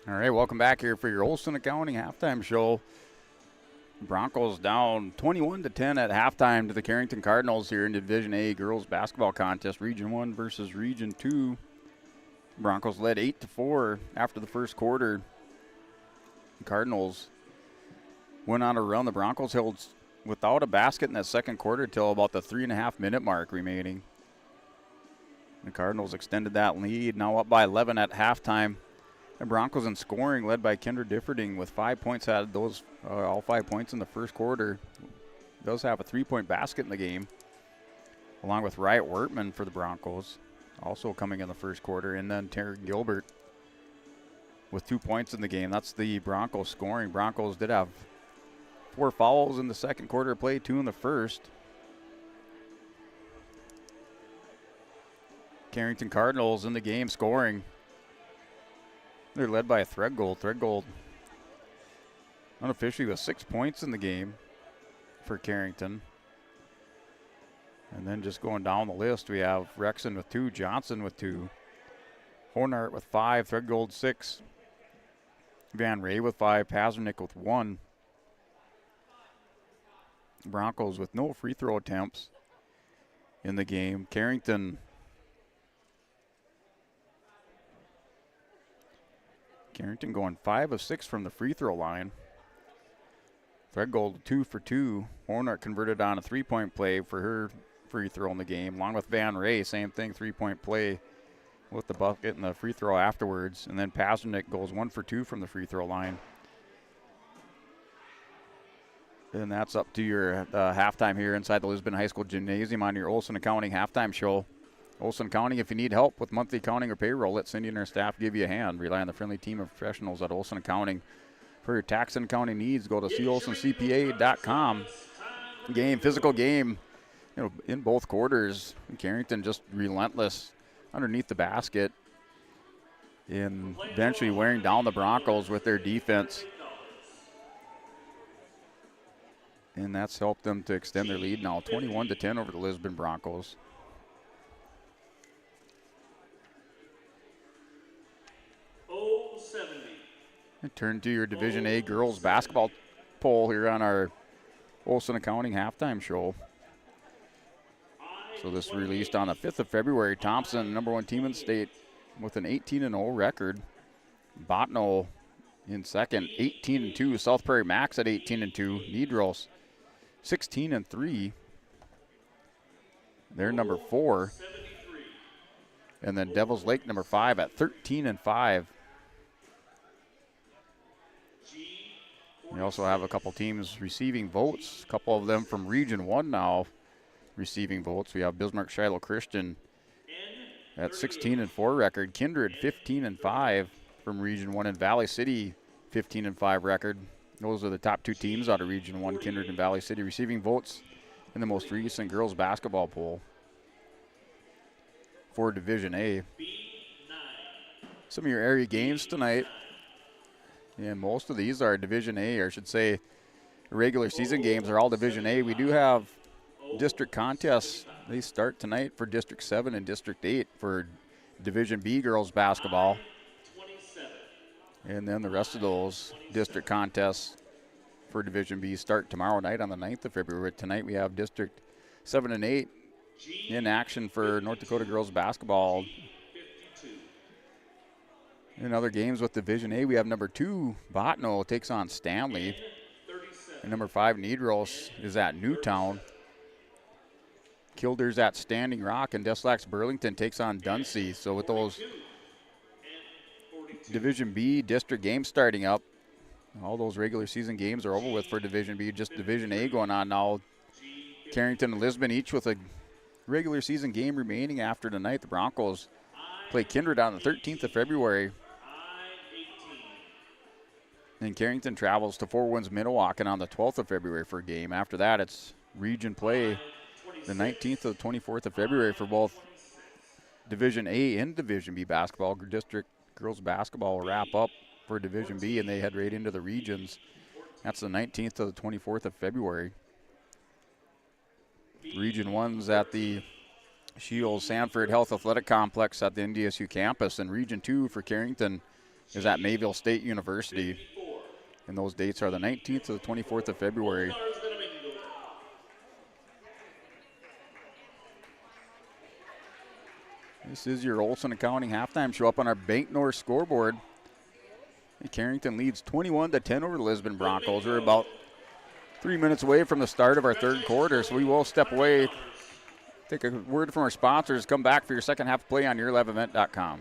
All right, welcome back here for your Olson Accounting halftime show. Broncos down 21-10 at halftime to the Carrington Cardinals here in Division A girls basketball contest, Region 1 versus Region 2. Broncos led 8-4 after the first quarter. The Cardinals went on a run. The Broncos held without a basket in that second quarter till about the 3.5-minute mark remaining. The Cardinals extended that lead, now up by 11 at halftime. The Broncos in scoring led by Kendra Differding with 5 points, had those all 5 points in the first quarter. Does have a 3-point basket in the game, along with Riot Wertman for the Broncos, also coming in the first quarter. And then Taryn Gilbert with 2 points in the game. That's the Broncos scoring. Broncos did have 4 fouls in the second quarter of play, 2 in the first. Carrington Cardinals in the game scoring. They're led by a Threadgold. Threadgold unofficially with 6 points in the game for Carrington. And then just going down the list, we have Rexon with 2, Johnson with 2, Hornart with 5, Threadgold 6, Van Ray with 5, Pazernick with 1. Broncos with no free throw attempts in the game. Carrington going 5 of 6 from the free throw line. Threadgold 2 for 2. Hornart converted on a 3-point play for her free throw in the game, along with Van Ray, same thing, 3-point play with the bucket and the free throw afterwards. And then Pazernick goes 1 for 2 from the free throw line. And that's up to your halftime here inside the Lisbon High School Gymnasium on your Olson Accounting halftime show. Olson Accounting, if you need help with monthly accounting or payroll, let Cindy and her staff give you a hand. Rely on the friendly team of professionals at Olson Accounting. For your tax and accounting needs, go to colsoncpa.com. Physical game, in both quarters. Carrington just relentless underneath the basket and eventually wearing down the Broncos with their defense. And that's helped them to extend their lead now, 21-10 over the Lisbon Broncos. Turn to your Division A girls basketball poll here on our Olson Accounting halftime show. So this released on the 5th of February. Thompson, number 1 team in the state with an 18-0 record. Botno in second, 18-2. South Prairie Max at 18-2. Nedros, 16-3. They're number 4. And then Devils Lake, number 5 at 13-5. We also have a couple teams receiving votes, a couple of them from Region 1 now. receiving votes. We have Bismarck Shiloh Christian at 16-4 record, Kindred 15-5 from Region 1, and Valley City 15-5 record. Those are the top two teams out of Region 1, Kindred and Valley City, receiving votes in the most recent girls basketball poll for Division A. Some of your area games tonight, and most of these are Division A, or I should say regular season games are all Division A. We do have district contests. They start tonight for District 7 and District 8 for Division B girls basketball. And then the rest of those district contests for Division B start tomorrow night on the 9th of February. Tonight we have District 7 and 8 in action for North Dakota girls basketball. In other games with Division A, we have number 2, Botno takes on Stanley. And number 5, Nedros is at Newtown. Kilder's at Standing Rock, and Deslax Burlington takes on Dunseith. So with those Division B district games starting up, all those regular season games are over with for Division B. Just Division A going on now. Carrington and Lisbon each with a regular season game remaining after tonight. The Broncos play Kindred on the 13th of February. And Carrington travels to Four Winds Minnewacan on the 12th of February for a game. After that, it's region play the 19th to the 24th of February for both Division A and Division B basketball. District girls basketball will wrap up for Division B, and they head right into the regions. That's the 19th to the 24th of February. Region 1's at the Shields Sanford Health Athletic Complex at the NDSU campus, and Region 2 for Carrington is at Mayville State University. And those dates are the 19th to the 24th of February. This is your Olson Accounting halftime show up on our Bank North scoreboard. And Carrington leads 21-10 over the Lisbon Broncos. We're about 3 minutes away from the start of our third quarter, so we will step away, take a word from our sponsors, come back for your second half play on yourliveevent.com.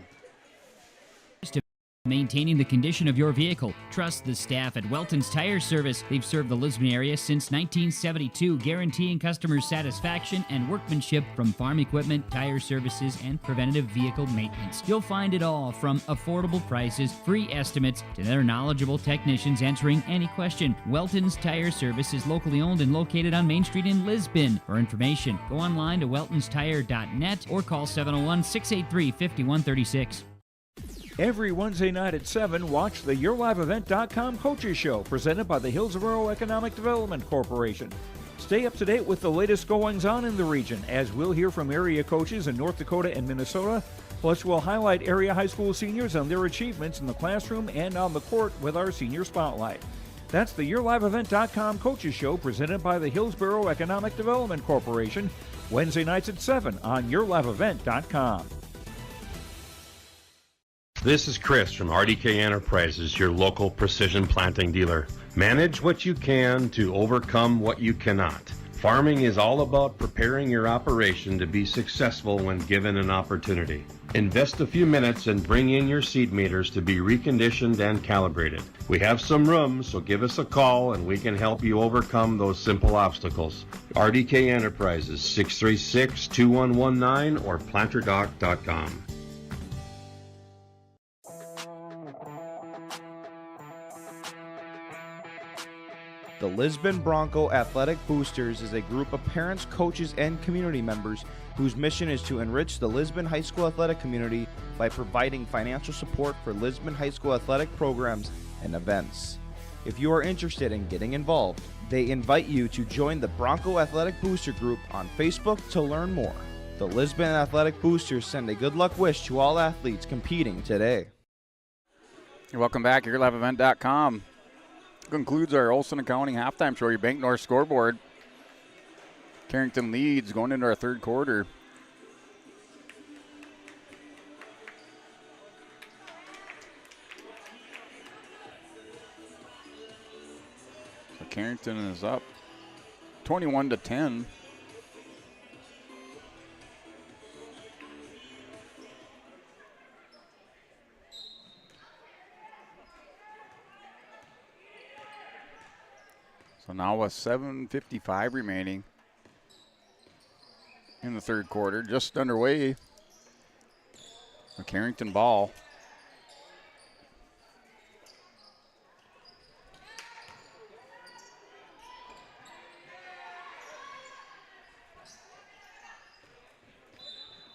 Maintaining the condition of your vehicle. Trust the staff at Welton's Tire Service. They've served the Lisbon area since 1972, guaranteeing customers satisfaction and workmanship from farm equipment, tire services, and preventative vehicle maintenance. You'll find it all from affordable prices, free estimates, to their knowledgeable technicians answering any question. Welton's Tire Service is locally owned and located on Main Street in Lisbon. For information, go online to weltonstire.net or call 701-683-5136. Every Wednesday night at 7, watch the YourLiveEvent.com Coaches Show, presented by the Hillsborough Economic Development Corporation. Stay up to date with the latest goings-on in the region, as we'll hear from area coaches in North Dakota and Minnesota. Plus, we'll highlight area high school seniors and their achievements in the classroom and on the court with our Senior Spotlight. That's the YourLiveEvent.com Coaches Show, presented by the Hillsborough Economic Development Corporation, Wednesday nights at 7 on YourLiveEvent.com. This is Chris from RDK Enterprises, your local precision planting dealer. Manage what you can to overcome what you cannot. Farming is all about preparing your operation to be successful when given an opportunity. Invest a few minutes and bring in your seed meters to be reconditioned and calibrated. We have some room, so give us a call and we can help you overcome those simple obstacles. RDK Enterprises, 636-2119 or planterdoc.com. The Lisbon Bronco Athletic Boosters is a group of parents, coaches, and community members whose mission is to enrich the Lisbon High School athletic community by providing financial support for Lisbon High School athletic programs and events. If you are interested in getting involved, they invite you to join the Bronco Athletic Booster Group on Facebook to learn more. The Lisbon Athletic Boosters send a good luck wish to all athletes competing today. Welcome back, yourliveevent.com. Concludes our Olson Accounting halftime show, your Bank North scoreboard. Carrington leads going into our third quarter. So Carrington is up 21-10. So now with 7:55 remaining, in the third quarter, just underway. A Carrington ball.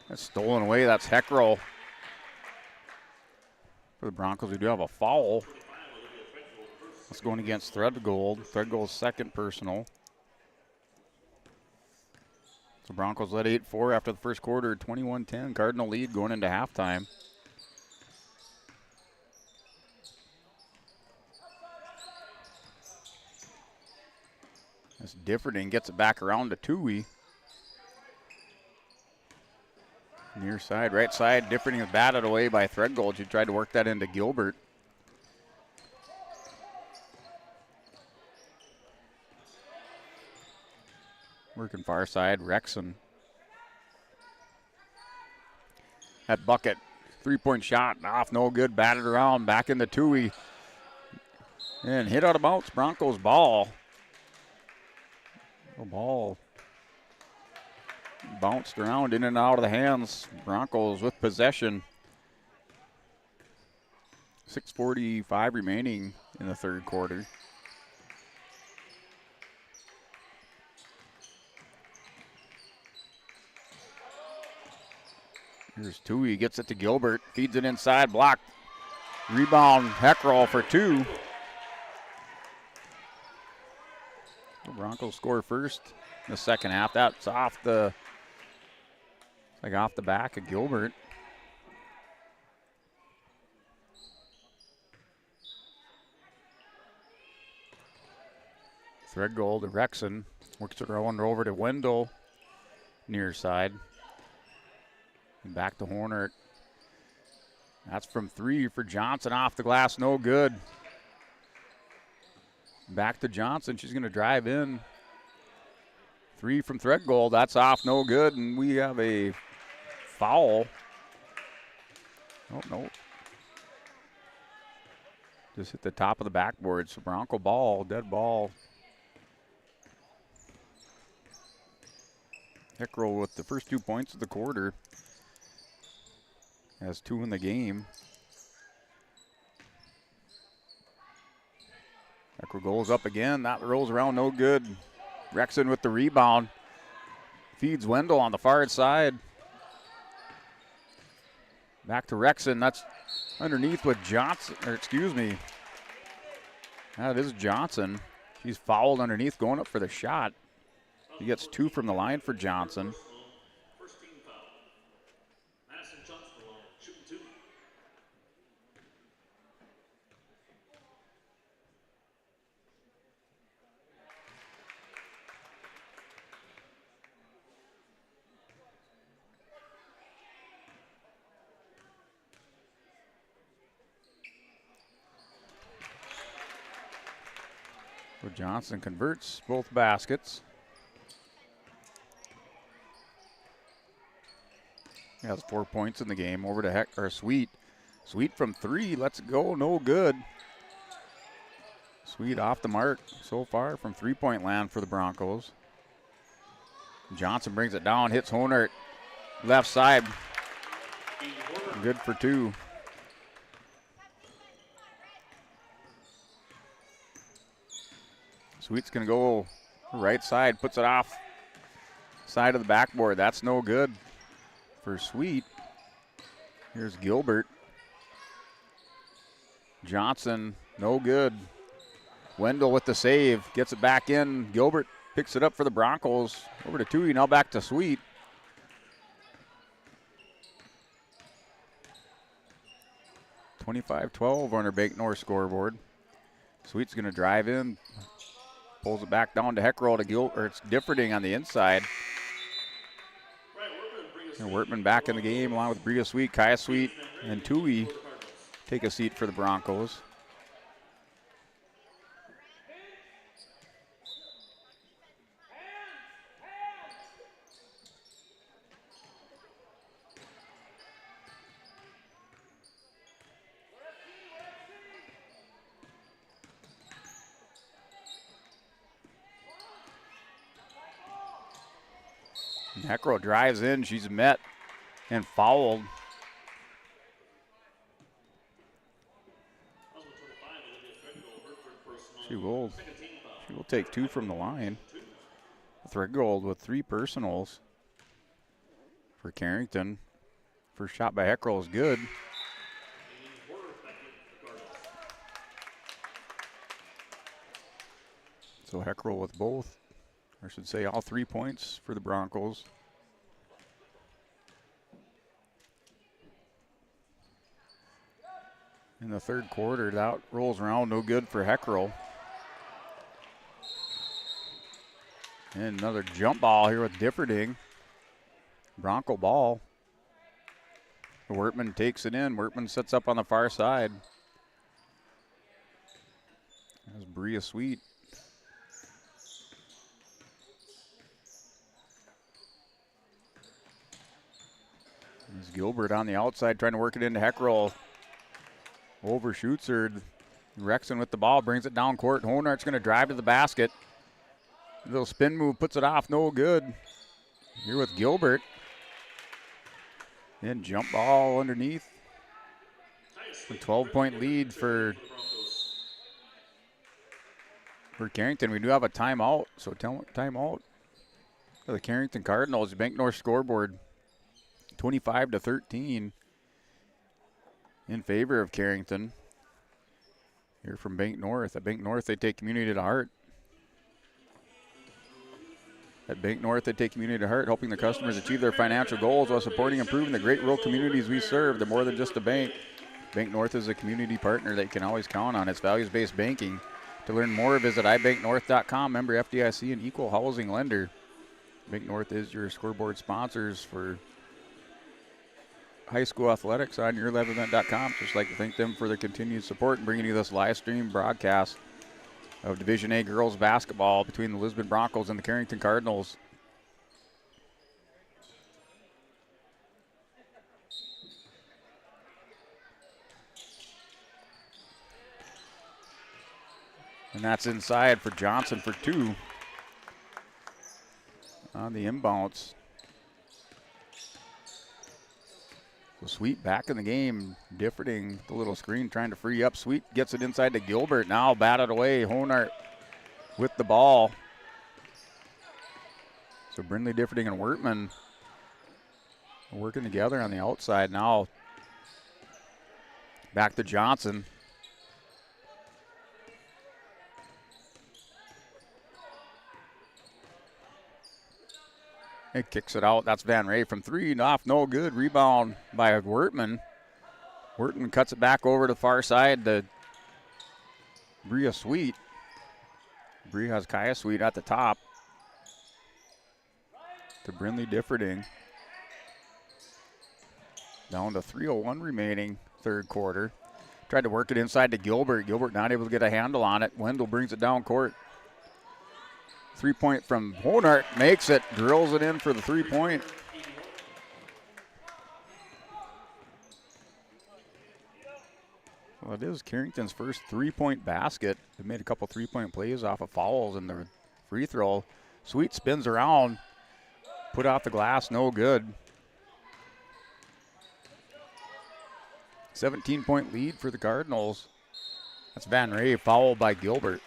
That's stolen away. That's Heckrow. For the Broncos, we do have a foul. That's going against Threadgold. Threadgold's second personal. So Broncos led 8-4 after the first quarter, 21-10. Cardinal lead going into halftime. That's Differding gets it back around to Toohey. Near side, right side. Differding is batted away by Threadgold. She tried to work that into Gilbert. Working far side, Rexon. That bucket, three-point shot, off, no good, batted around, back into Toohey. And hit out of bounds, Broncos ball. The ball bounced around in and out of the hands. Broncos with possession. 6:45 remaining in the third quarter. Here's Toohey, gets it to Gilbert, feeds it inside, blocked. Rebound, Heckrow for two. The Broncos score first in the second half. That's off the back of Gilbert. Threadgold to Rexon, works it around over to Wendell, near side. And back to Horner. That's from three for Johnson, off the glass, no good. Back to Johnson, she's gonna drive in. Three from Threadgold, that's off, no good, and we have a foul. Oh, no. Just hit the top of the backboard, so Bronco ball, dead ball. Heckrow with the first 2 points of the quarter. Has two in the game. Heckrow goes up again. That rolls around, no good. Rexon with the rebound. Feeds Wendell on the far side. Back to Rexon. That's underneath with Johnson, or excuse me. That is Johnson. He's fouled underneath, going up for the shot. He gets two from the line for Johnson. So Johnson converts both baskets. He has 4 points in the game. Over to Sweet. Sweet from three. Let's go. No good. Sweet off the mark so far from three-point land for the Broncos. Johnson brings it down, hits Honert left side. Good for two. Sweet's going to go right side, puts it off side of the backboard. That's no good for Sweet. Here's Gilbert. Johnson, no good. Wendell with the save, gets it back in. Gilbert picks it up for the Broncos. Over to Toohey, now back to Sweet. (25-12) on our Bank North scoreboard. Sweet's going to drive in. Pulls it back down to Heckrow to Gilbert. It's Differding on the inside. And Wortman back in the game along with Bria Sweet, Kaya Sweet, and Toohey take a seat for the Broncos. Heckrow drives in. She's met and fouled. She will take 2 from the line. Threadgold with 3 personals for Carrington. First shot by Heckrow is good. So Heckrow with both, or I should say all 3 points for the Broncos. In the third quarter, that rolls around, no good for Heckrow. And another jump ball here with Differding. Bronco ball. Wertman takes it in. Wertman sets up on the far side. That's Bria Sweet. There's Gilbert on the outside trying to work it into Heckrow. Overshoots her. Rexon with the ball, brings it down court. Honart's going to drive to the basket. Little spin move, puts it off, no good. Here with Gilbert. And jump ball underneath. A 12-point lead for Carrington. We do have a timeout, so timeout for the Carrington Cardinals. Bank North scoreboard 25-13 in favor of Carrington. Here from Bank North. At Bank North, they take community to heart. At Bank North, they take community to heart, helping the customers achieve their financial goals while supporting and improving the great rural communities we serve. They're more than just a bank. Bank North is a community partner that you can always count on. It's values-based banking. To learn more, visit ibanknorth.com, member FDIC, and equal housing lender. Bank North is your scoreboard sponsors for high school athletics on yourliveevent.com. Just like to thank them for their continued support and bringing you this live stream broadcast of Division A girls basketball between the Lisbon Broncos and the Carrington Cardinals. And that's inside for Johnson for 2 on the inbounds. So Sweet back in the game. Differding the little screen, trying to free up. Sweet gets it inside to Gilbert. Now batted away. Honart with the ball. So Brindley, Differding, and Wertman working together on the outside. Now back to Johnson. It kicks it out. That's Van Ray from 3. Off, no good. Rebound by Wertman. Wertman cuts it back over to the far side to Bria Sweet. Bria has Kaya Sweet at the top. To Brindley Differding. Down to 3:01 remaining third quarter. Tried to work it inside to Gilbert. Gilbert not able to get a handle on it. Wendell brings it down court. 3-point from Honart, makes it, drills it in for the 3-point. Well, it is Carrington's first 3-point basket. They made a couple 3-point plays off of fouls in the free throw. Sweet spins around, put off the glass, no good. 17-point lead for the Cardinals. That's Van Ray, fouled by Gilbert.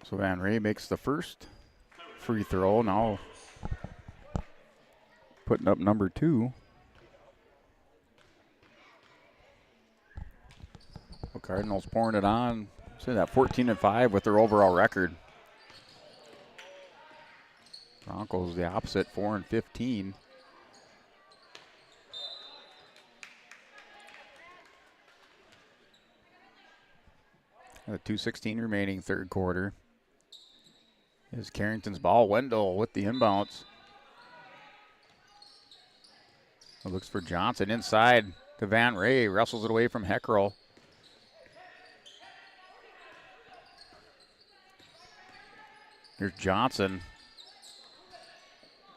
So Van Ray makes the first free throw. Now putting up number 2. The Cardinals pouring it on. Say that 14-5 with their overall record. Broncos the opposite, 4-15. The 2:16 remaining third quarter. Is Carrington's ball. Wendell with the inbounds. Looks for Johnson inside to Van Ray. Wrestles it away from Heckrow. Here's Johnson.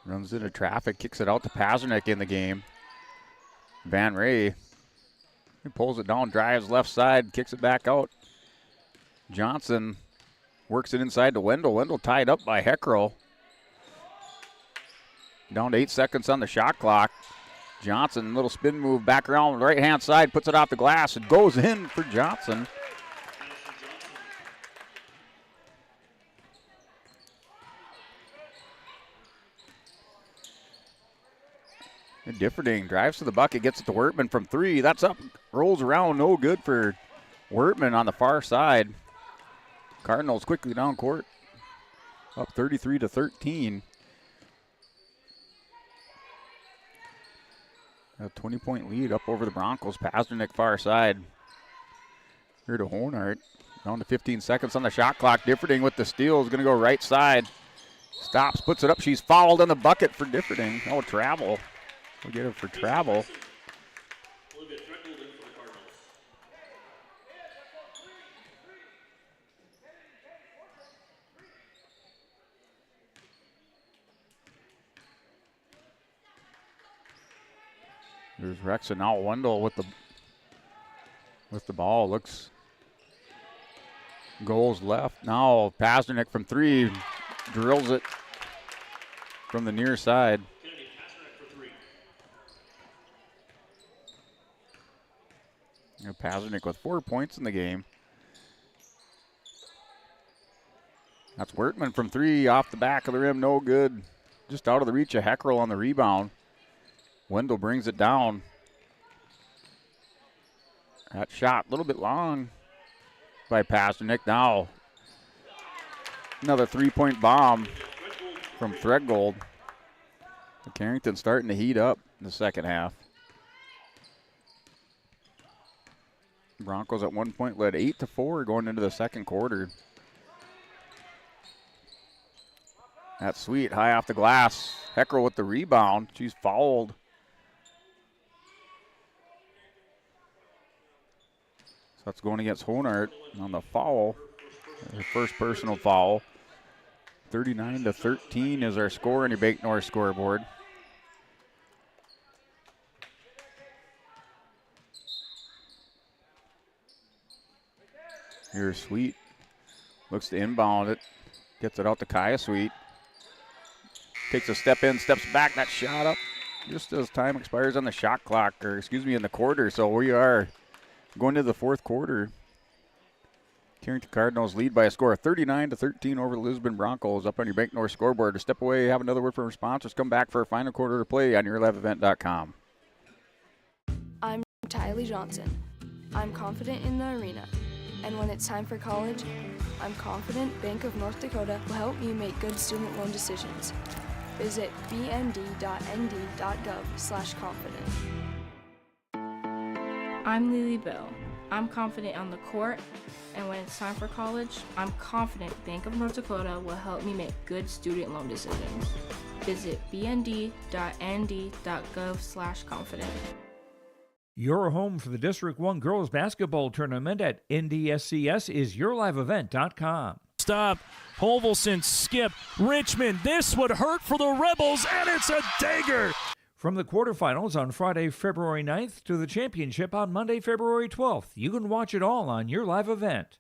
Runs into traffic, kicks it out to Pazernik in the game. Van Ray, he pulls it down, drives left side, kicks it back out. Johnson works it inside to Wendell. Wendell tied up by Heckrow. Down to 8 seconds on the shot clock. Johnson, little spin move back around the right-hand side, puts it off the glass. It goes in for Johnson. Differding drives to the bucket, gets it to Wertman from 3. That's up, rolls around, no good for Wertman on the far side. Cardinals quickly down court, up 33-13. A 20-point lead up over the Broncos. Pazernik far side. Here to Honart. Down to 15 seconds on the shot clock. Differding with the steal is going to go right side. Stops, puts it up. She's fouled on the bucket for Differding. Oh, travel. We'll get it for travel. There's Rex and now Wendell with the ball. Looks goals left. Now Pazernik from 3 drills it from the near side. Pazernik with 4 points in the game. That's Wertman from 3 off the back of the rim, no good. Just out of the reach of Heckrow on the rebound. Wendell brings it down. That shot a little bit long by Pazernik. Now another 3-point bomb from Threadgold. Carrington starting to heat up in the second half. Broncos at 1 point led 8-4 going into the second quarter. That's sweet, high off the glass. Heckrow with the rebound. She's fouled. So that's going against Honart on the foul. Her first personal foul. 39-13 is our score on your Bake North scoreboard. Here's Sweet. Looks to inbound it. Gets it out to Kaya Sweet. Takes a step in, steps back. That shot up just as time expires on the shot clock, or excuse me, in the quarter. So we are going to the fourth quarter. Carrington Cardinals lead by a score of 39-13 over the Lisbon Broncos. Up on your Bank North scoreboard. To step away, have another word from our sponsors. Come back for a final quarter to play on yourliveevent.com. I'm Tylee Johnson. I'm confident in the arena. And when it's time for college, I'm confident Bank of North Dakota will help you make good student loan decisions. Visit bnd.nd.gov/confident. I'm Lily Bell. I'm confident on the court, and when it's time for college, I'm confident Bank of North Dakota will help me make good student loan decisions. Visit bnd.nd.gov/confident. Your home for the District 1 Girls Basketball Tournament at NDSCS is yourliveevent.com. Stop. Holvelson, skip. Richmond, this would hurt for the Rebels, and it's a dagger. From the quarterfinals on Friday, February 9th to the championship on Monday, February 12th. You can watch it all on your live event.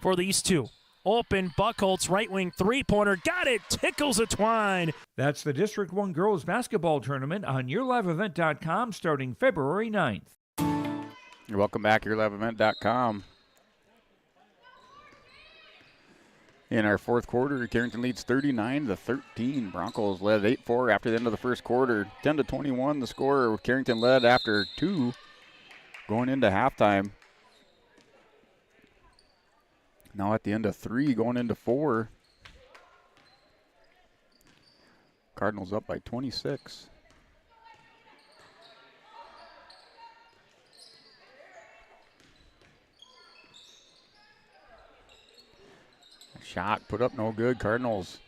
For these two. Open, Buckholtz, right wing three-pointer. Got it. Tickles a twine. That's the District 1 Girls Basketball Tournament on yourliveevent.com starting February 9th. You're welcome back to yourliveevent.com. In our fourth quarter, Carrington leads 39-13. Broncos led 8-4 after the end of the first quarter. 10-21 the score. Carrington led after 2 going into halftime. Now at the end of 3 going into 4. Cardinals up by 26. Shot put up no good. Cardinals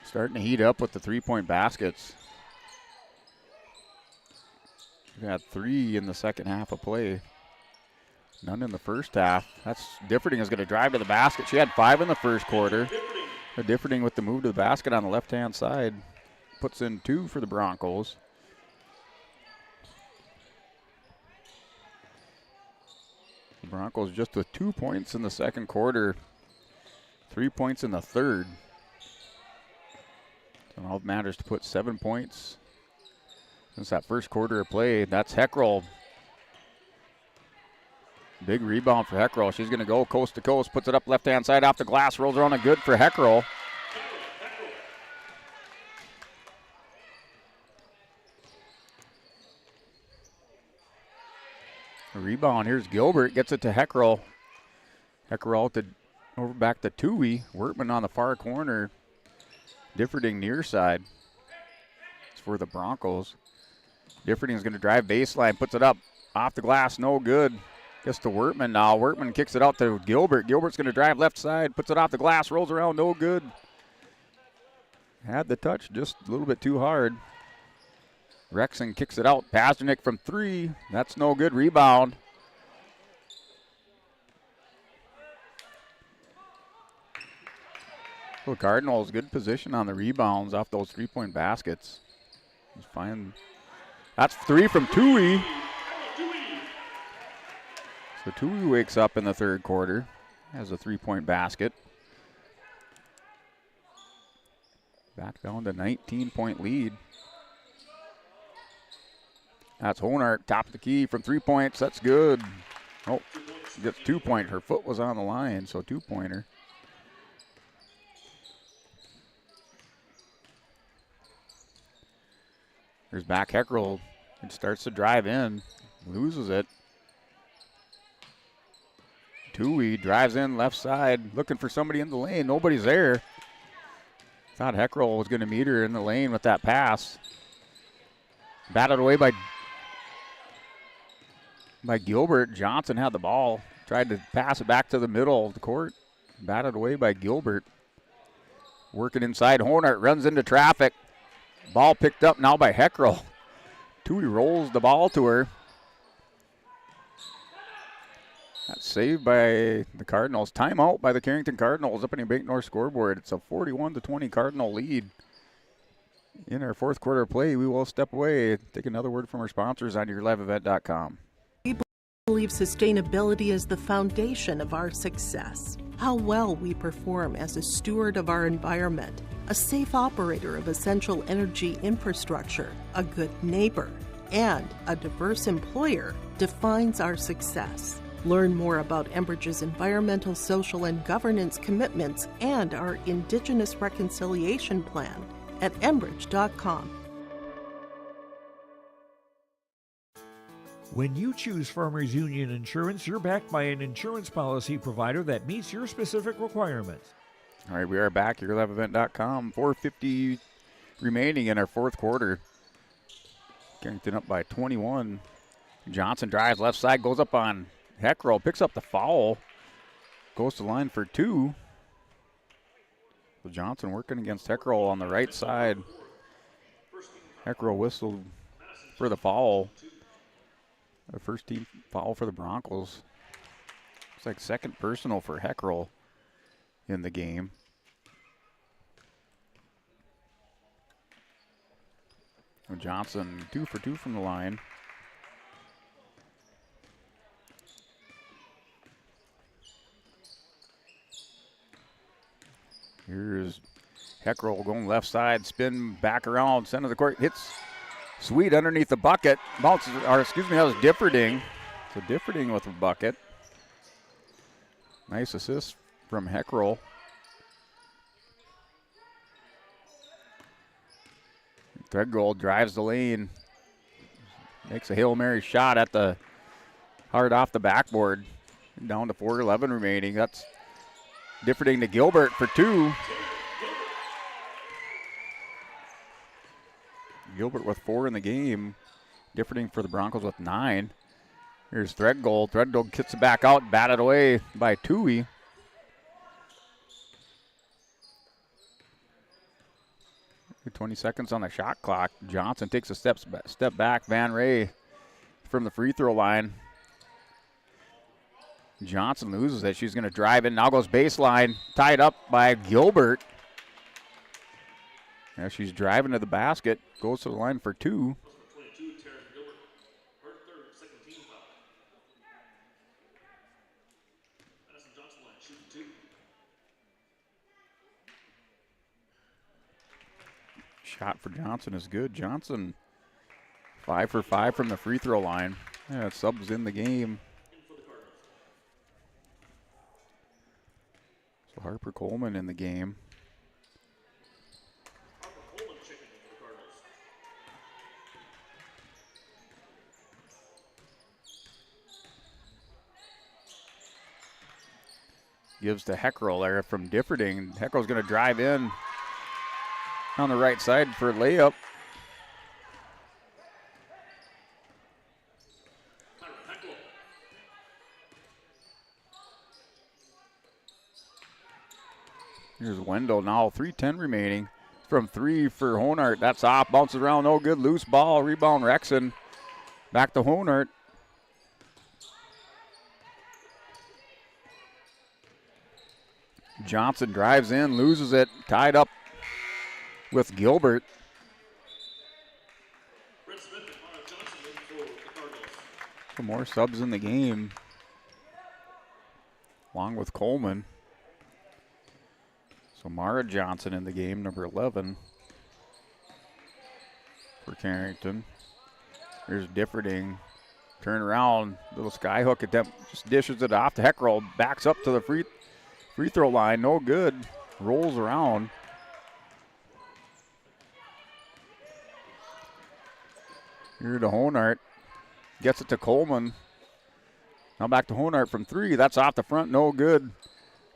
starting to heat up with the 3-point baskets. We got 3 in the second half of play. None in the first half. That's Differding is going to drive to the basket. She had 5 in the first quarter. Differding with the move to the basket on the left-hand side. Puts in 2 for the Broncos. The Broncos just with 2 points in the second quarter. 3 points in the third. So all that matters to put 7 points since that first quarter of play. That's Heckrell. Big rebound for Heckrell. She's going to go coast to coast, puts it up left-hand side off the glass, rolls around and good for Heckrell. A rebound, here's Gilbert, gets it to Heckrell. Heckrell over back to Tui. Wortman on the far corner. Differding near side. It's for the Broncos. Differding is going to drive baseline, puts it up off the glass, no good. Gets to Wortman now. Wortman kicks it out to Gilbert. Gilbert's going to drive left side, puts it off the glass, rolls around, no good. Had the touch just a little bit too hard. Rexon kicks it out. Pasternak from 3. That's no good. Rebound. Well, Cardinals, good position on the rebounds off those 3-point baskets. He's fine. That's 3 from Tui. So Tui wakes up in the third quarter. Has a 3-point basket. Back down to 19-point lead. That's Honart, top of the key from 3 points. That's good. Oh, gets 2-point. Her foot was on the line, so 2-pointer. There's back Heckrell. It starts to drive in, loses it. Tui drives in left side, looking for somebody in the lane. Nobody's there. Thought Heckrell was going to meet her in the lane with that pass. Batted away by Gilbert. Johnson had the ball. Tried to pass it back to the middle of the court. Batted away by Gilbert. Working inside. Honart runs into traffic. Ball picked up now by Heckrell. Tui rolls the ball to her. That's saved by the Cardinals. Timeout by the Carrington Cardinals up in the Bank North scoreboard. It's a 41-20 Cardinal lead. In our fourth quarter play, we will step away. Take another word from our sponsors on yourliveevent.com. We believe sustainability is the foundation of our success. How well we perform as a steward of our environment, a safe operator of essential energy infrastructure, a good neighbor, and a diverse employer defines our success. Learn more about Enbridge's environmental, social, and governance commitments and our Indigenous Reconciliation Plan at Enbridge.com. When you choose Farmers Union Insurance, you're backed by an insurance policy provider that meets your specific requirements. All right, we are back at yourliveevent.com. 4:50 remaining in our fourth quarter. Carrington up by 21. Johnson drives left side, goes up on Heckrell, picks up the foul, goes to line for 2. So Johnson working against Heckrell on the right side. Heckrell whistled for the foul. The first team foul for the Broncos. It's like second personal for Heckrell in the game. Johnson 2 for 2 from the line. Here's Heckrell going left side, spin back around, center of the court, hits Sweet underneath the bucket. Bounces, or excuse me, that was Differding. So Differding with a bucket. Nice assist from Heckrell. Threadgold drives the lane. Makes a Hail Mary shot at the hard off the backboard. Down to 4:11 remaining. That's Differding to Gilbert for 2. Gilbert with 4 in the game. Differding for the Broncos with 9. Here's Threadgold. Threadgold kicks it back out, batted away by Tui. With 20 seconds on the shot clock. Johnson takes a step back. Van Ray from the free throw line. Johnson loses it. She's going to drive in. Now goes baseline. Tied up by Gilbert. Now she's driving to the basket. Goes to the line for two. Shot for Johnson is good. Johnson 5 for 5 from the free throw line. Yeah, subs in the game. So Harper Coleman in the game. Gives to Heckrell there from Differding. Heckrell's going to drive in on the right side for a layup. Here's Wendell now, 3:10 remaining. From three for Honart. That's off, bounces around, no good. Loose ball, rebound Rexon. Back to Honart. Johnson drives in, loses it, tied up with Gilbert. Some more subs in the game, along with Coleman. So Mara Johnson in the game, number 11 for Carrington. Here's Differding. Turn around, little sky hook attempt, just dishes it off to Heckrell, backs up to the free throw line, no good. Rolls around. Here to Honart. Gets it to Coleman. Now back to Honart from three. That's off the front, no good.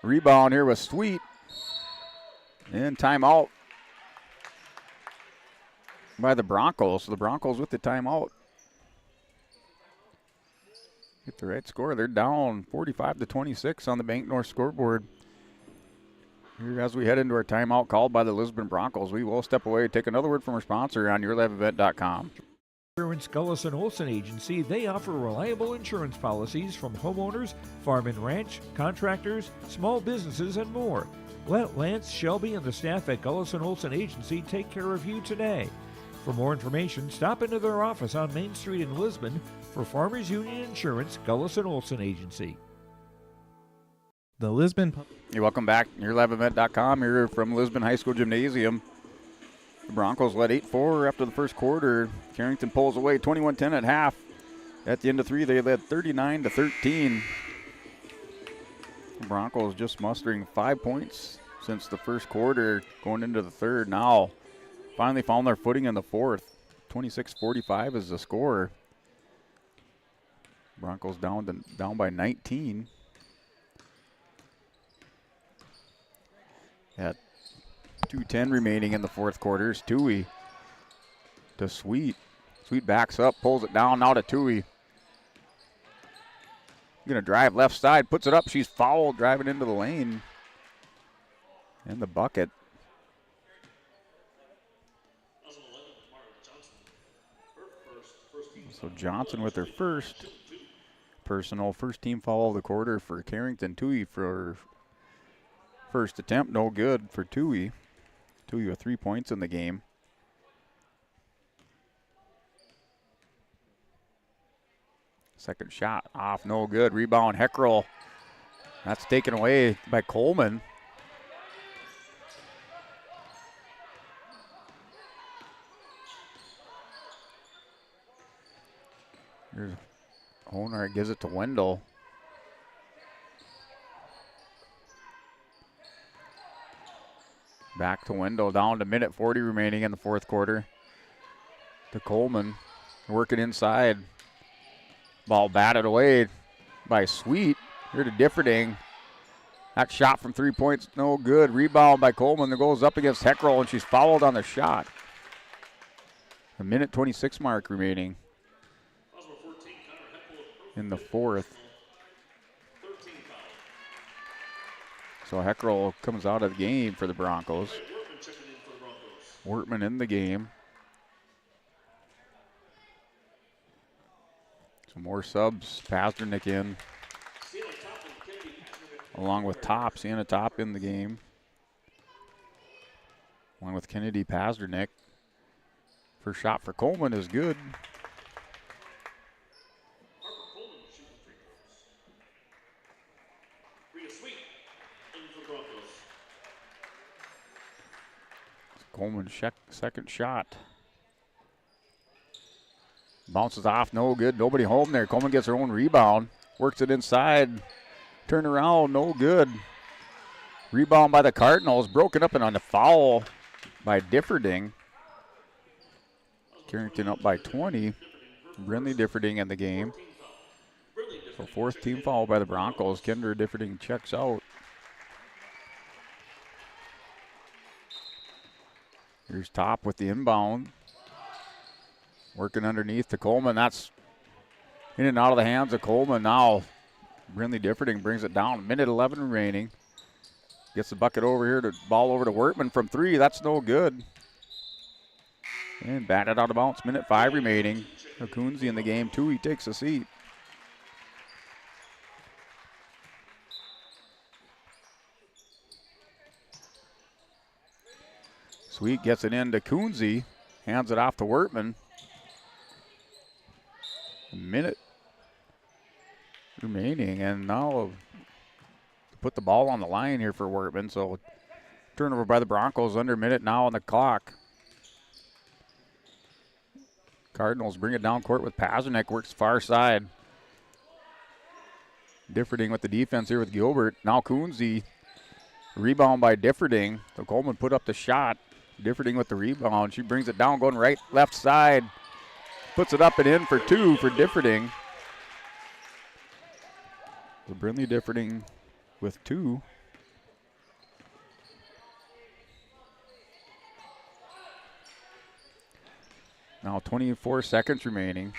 Rebound here with Sweet. And timeout by the Broncos. So the Broncos with the timeout. Get the right score. They're down 45-26 on the Bank North scoreboard. Here as we head into our timeout called by the Lisbon Broncos, we will step away and take another word from our sponsor on yourliveevent.com. Insurance Gullis & Olson Agency, they offer reliable insurance policies from homeowners, farm and ranch, contractors, small businesses, and more. Let Lance, Shelby, and the staff at Gullis & Olson Agency take care of you today. For more information, stop into their office on Main Street in Lisbon for Farmers Union Insurance, Gullis & Olson Agency. The Lisbon... You're welcome back. YourLiveEvent.com. You're from Lisbon High School Gymnasium. The Broncos led 8-4 after the first quarter. Carrington pulls away 21-10 at half. At the end of three, they led 39-13. The Broncos just mustering 5 points since the first quarter, going into the third. Now finally found their footing in the fourth. 26-45 is the score. Broncos down by 19. At 2:10 remaining in the fourth quarter. Tui to Sweet. Sweet backs up, pulls it down, now to Tui. Gonna drive left side, puts it up. She's fouled, driving into the lane. And the bucket. So Johnson with her first personal, first team foul of the quarter for Carrington. Tui for first attempt, no good for Tui. Tui with 3 points in the game. Second shot off, no good. Rebound, Heckrell. That's taken away by Coleman. Here's Honart, gives it to Wendell. Back to Wendell, down to minute 40 remaining in the fourth quarter. To Coleman, working inside. Ball batted away by Sweet. Here to Differding. That shot from 3 points, no good. Rebound by Coleman that goes up against Heckrell, and she's fouled on the shot. A minute 26 mark remaining in the fourth. So Heckrell comes out of the game for the Broncos. Wortman in the game. Some more subs. Pasternak in. along with Sienna Top in the game, along with Kennedy Pasternak. First shot for Coleman is good. Coleman's second shot. Bounces off, no good. Nobody home there. Coleman gets her own rebound. Works it inside. Turn around, no good. Rebound by the Cardinals. Broken up and on the foul by Differding. Carrington up by 20. Brindley Differding in the game. So fourth team foul by the Broncos. Kendra Differding checks out. Here's Top with the inbound. Working underneath to Coleman. That's in and out of the hands of Coleman. Now Brindley Differding brings it down. 1:11 remaining. Gets the bucket over here. Ball over to Wertman from 3. That's no good. And batted out of bounds. 1:05 remaining. Kunze in the game too. He takes a seat. Sweet gets it in to Kunze. Hands it off to Wertman. A minute remaining, and now to put the ball on the line here for Wertman. So turnover by the Broncos, under a minute now on the clock. Cardinals bring it down court with Pasternak, works far side. Differding with the defense here with Gilbert. Now Kunze, rebound by Differding. So Coleman put up the shot. Differding with the rebound. She brings it down, going right, left side. Puts it up and in for 2 for Differding. So Brindley Differding with 2. Now 24 seconds remaining.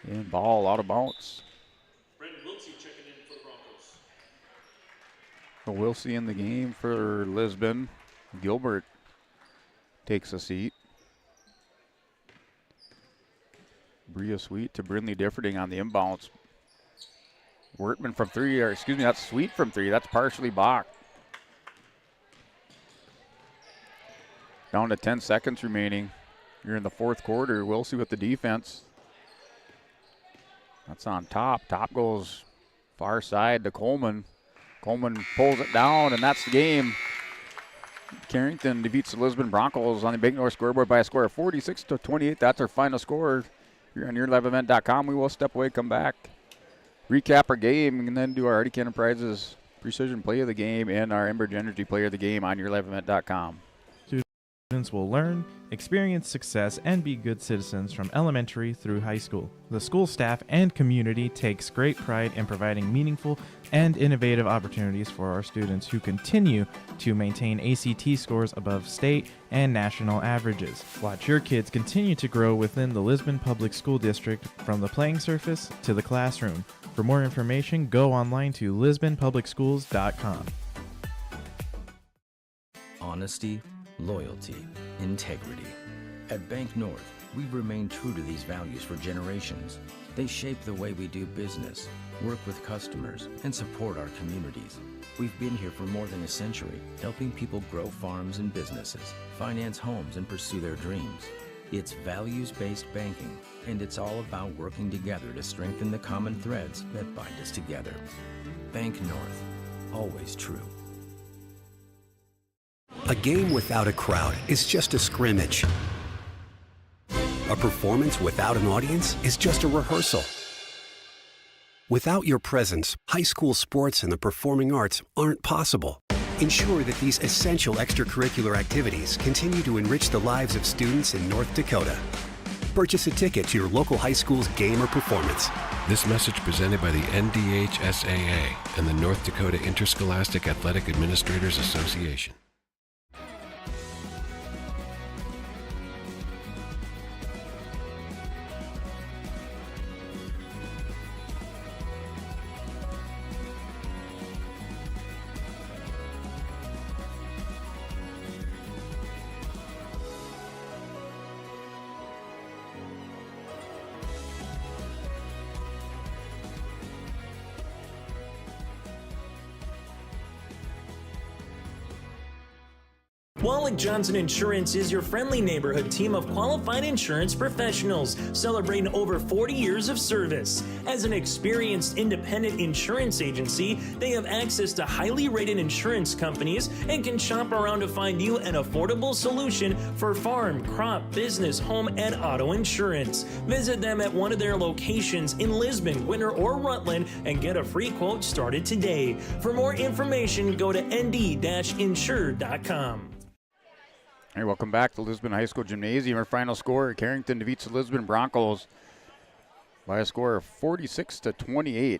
And ball out of bounds. So Wilsey in the game for Lisbon. Gilbert takes a seat. Bria Sweet to Brindley Differding on the inbounds. Wertman from 3, or excuse me, that's Sweet from 3. That's partially blocked. Down to 10 seconds remaining. You're in the fourth quarter. Wilsey with the defense. That's on Top. Top goes far side to Coleman. Coleman pulls it down, and that's the game. Carrington defeats the Lisbon Broncos on the Big North scoreboard by a score of 46-28. That's our final score. Here on YourLiveEvent.com. We will step away, come back, recap our game, and then do our Arctic Enterprises Precision Play of the Game and our Enbridge Energy Play of the Game on YourLiveEvent.com. Students will learn, experience success, and be good citizens from elementary through high school. The school staff and community takes great pride in providing meaningful and innovative opportunities for our students who continue to maintain ACT scores above state and national averages. Watch your kids continue to grow within the Lisbon Public School District from the playing surface to the classroom. For more information, go online to lisbonpublicschools.com. Honesty, loyalty, integrity. At Bank North, we've remained true to these values for generations. They shape the way we do business, work with customers, and support our communities. We've been here for more than a century, helping people grow farms and businesses, finance homes, and pursue their dreams. It's values-based banking, and it's all about working together to strengthen the common threads that bind us together. Bank North, always true. A game without a crowd is just a scrimmage. A performance without an audience is just a rehearsal. Without your presence, high school sports and the performing arts aren't possible. Ensure that these essential extracurricular activities continue to enrich the lives of students in North Dakota. Purchase a ticket to your local high school's game or performance. This message presented by the NDHSAA and the North Dakota Interscholastic Athletic Administrators Association. Wallach Johnson Insurance is your friendly neighborhood team of qualified insurance professionals celebrating over 40 years of service. As an experienced independent insurance agency, they have access to highly rated insurance companies and can shop around to find you an affordable solution for farm, crop, business, home, and auto insurance. Visit them at one of their locations in Lisbon, Winter, or Rutland and get a free quote started today. For more information, go to nd-insure.com. Hey, welcome back to Lisbon High School Gymnasium. Our final score, Carrington defeats the Lisbon Broncos by a score of 46-28.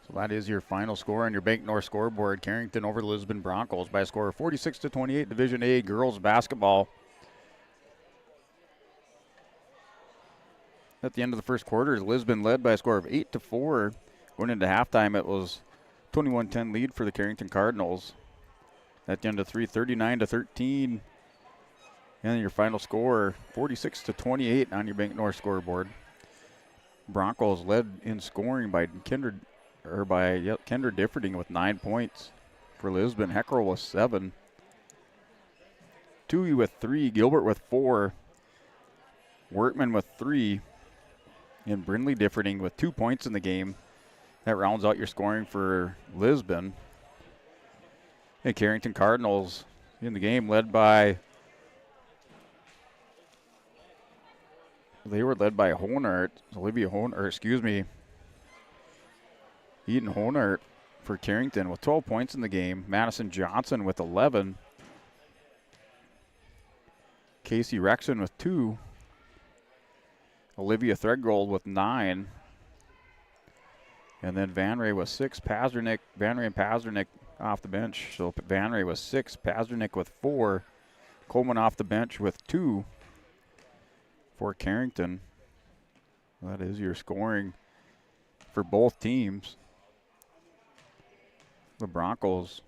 So that is your final score on your Bank North scoreboard. Carrington over the Lisbon Broncos by a score of 46-28. Division A girls basketball. At the end of the first quarter, Lisbon led by a score of 8-4. Going into halftime, it was 21-10 lead for the Carrington Cardinals. At the end of 3, 39-13. And your final score, 46-28 on your Bank North scoreboard. Broncos led in scoring by Kendra Differding with 9 points. For Lisbon, Heckrell with 7. Tui with 3, Gilbert with 4. Workman with 3. And Brindley Differding with 2 points in the game. That rounds out your scoring for Lisbon. And Carrington Cardinals in the game led by, they were led by Honart, Eden Honart for Carrington with 12 points in the game. Madison Johnson with 11. Casey Rexon with 2. Olivia Threadgold with 9. And then Van Ray with 6. Van Ray and Pazdernick off the bench. So Van Ray with 6. Pazdernick with 4. Coleman off the bench with 2 for Carrington. That is your scoring for both teams. The Broncos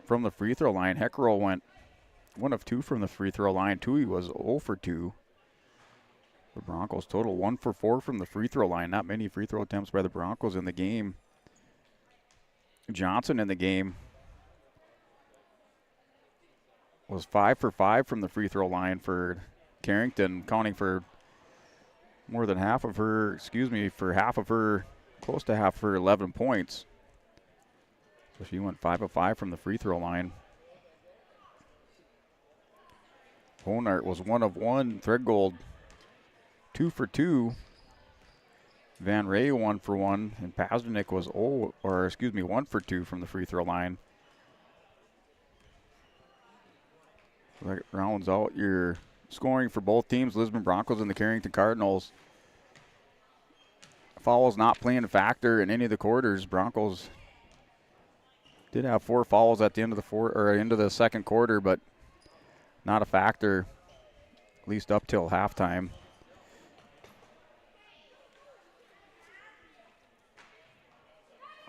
from the free throw line. Heckrell went 1 of 2 from the free throw line. Tui was 0 for 2. The Broncos total 1 for 4 from the free throw line. Not many free throw attempts by the Broncos in the game. Johnson in the game was 5 for 5 from the free throw line for Carrington, counting for more than half of her, close to half of her 11 points. So she went 5 of 5 from the free throw line. Honart was 1 of 1. Threadgold 2 for 2. Van Ray 1 for 1. And Pazdernick was 1 for 2 from the free throw line. That rounds out your scoring for both teams, Lisbon Broncos and the Carrington Cardinals. Fouls not playing a factor in any of the quarters. Broncos did have 4 fouls at the end of the second quarter, but not a factor, at least up till halftime.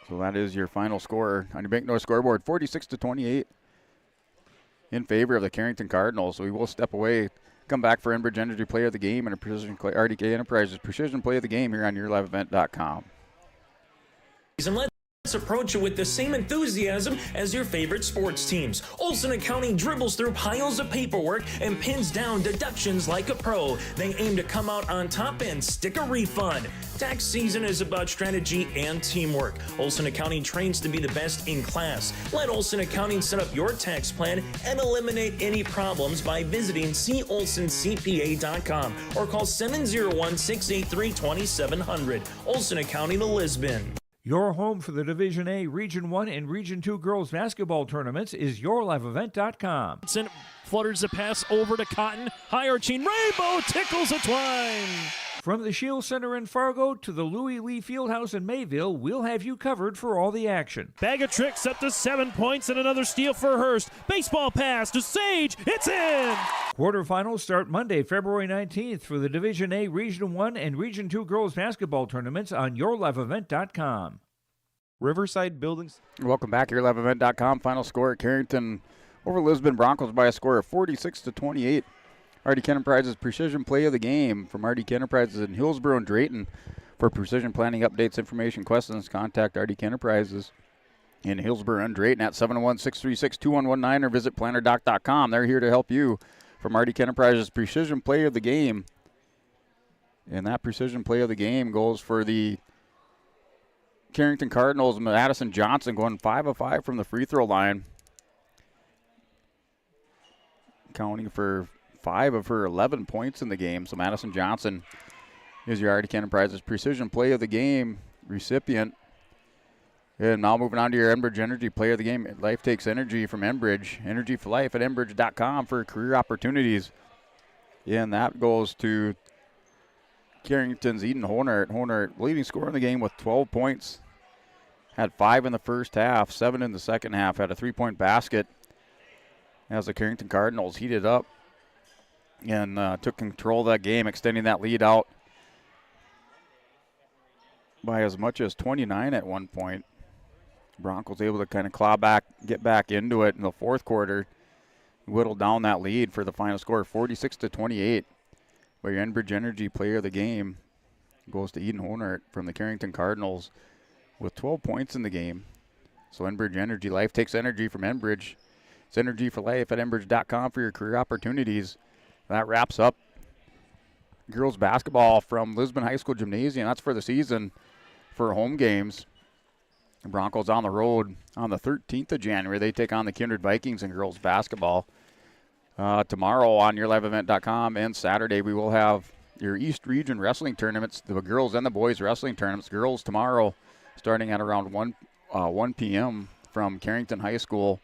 So that is your final score on your Bank North scoreboard, 46-28 in favor of the Carrington Cardinals. So we will step away, come back for Enbridge Energy Player of the Game and a RDK Enterprises Precision Play of the Game here on YourLiveEvent.com. And let's approach it with the same enthusiasm as your favorite sports teams. Olson Accounting dribbles through piles of paperwork and pins down deductions like a pro. They aim to come out on top and stick a refund. Tax season is about strategy and teamwork. Olson Accounting trains to be the best in class. Let Olson Accounting set up your tax plan and eliminate any problems by visiting colsoncpa.com or call 701-683-2700. Olson Accounting of Lisbon. Your home for the Division A, Region 1, and Region 2 girls basketball tournaments is YourLiveEvent.com. Flutters the pass over to Cotton. High arching rainbow tickles a twine. From the Shield Center in Fargo to the Louis Lee Fieldhouse in Mayville, we'll have you covered for all the action. Bag of tricks up to 7 points and another steal for Hurst. Baseball pass to Sage. It's in! Quarterfinals start Monday, February 19th for the Division A, Region 1, and Region 2 girls basketball tournaments on YourLiveEvent.com. Riverside Buildings. Welcome back, YourLiveEvent.com. Final score at Carrington over Lisbon Broncos by a score of 46-28. RDK Enterprises Precision Play of the Game from RDK Enterprises in Hillsborough and Drayton. For precision planning updates, information, questions, contact RDK Enterprises in Hillsborough and Drayton at 701-636-2119 or visit plannerdoc.com. They're here to help you. From RDK Enterprises Precision Play of the Game. And that precision play of the game goes for the Carrington Cardinals. Madison Johnson going 5 of 5 from the free throw line. Counting for 5 of her 11 points in the game. So Madison Johnson is your RDK Enterprises Precision Play of the Game recipient. And now moving on to your Enbridge Energy Play of the Game. Life takes energy from Enbridge. Energy for life at Enbridge.com for career opportunities. And that goes to Carrington's Eden Honart. Honart leading scorer in the game with 12 points. Had 5 in the first half, 7 in the second half. Had a 3-point basket as the Carrington Cardinals heated up and took control of that game, extending that lead out by as much as 29 at one point. Broncos able to kind of claw back, get back into it in the fourth quarter, whittle down that lead for the final score, 46-28. But your Enbridge Energy Player of the Game goes to Eden Honart from the Carrington Cardinals with 12 points in the game. So Enbridge Energy, life takes energy from Enbridge. It's energy for life at Enbridge.com for your career opportunities. That wraps up girls basketball from Lisbon High School Gymnasium. That's for the season for home games. The Broncos on the road on the 13th of January. They take on the Kindred Vikings in girls basketball. Tomorrow on YourLiveEvent.com and Saturday we will have your East Region wrestling tournaments, the girls and the boys wrestling tournaments. Girls tomorrow starting at around 1 p.m. from Carrington High School,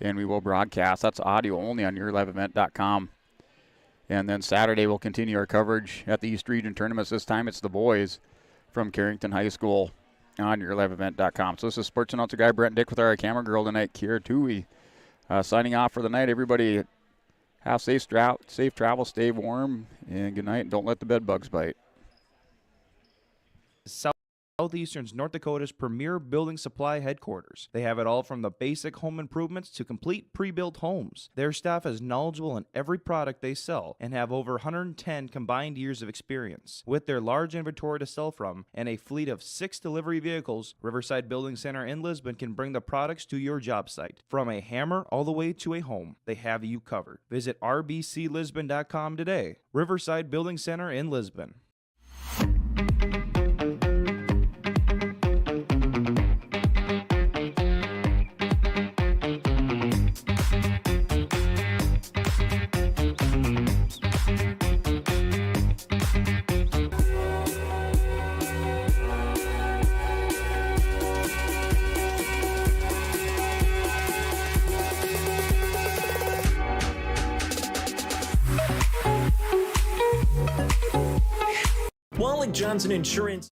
and we will broadcast. That's audio only on YourLiveEvent.com. And then Saturday we'll continue our coverage at the East Region tournaments. This time it's the boys from Carrington High School on YourLiveEvent.com. So this is Sports Announcer Guy Brent Dick with our camera girl tonight, Kira Tui. Signing off for the night. Everybody have safe travel, stay warm, and good night. And don't let the bed bugs bite. Southeastern's North Dakota's premier building supply headquarters. They have it all from the basic home improvements to complete pre-built homes. Their staff is knowledgeable in every product they sell and have over 110 combined years of experience. With their large inventory to sell from and a fleet of 6 delivery vehicles, Riverside Building Center in Lisbon can bring the products to your job site. From a hammer all the way to a home, they have you covered. Visit rbclisbon.com today. Riverside Building Center in Lisbon. Wallach Johnson Insurance.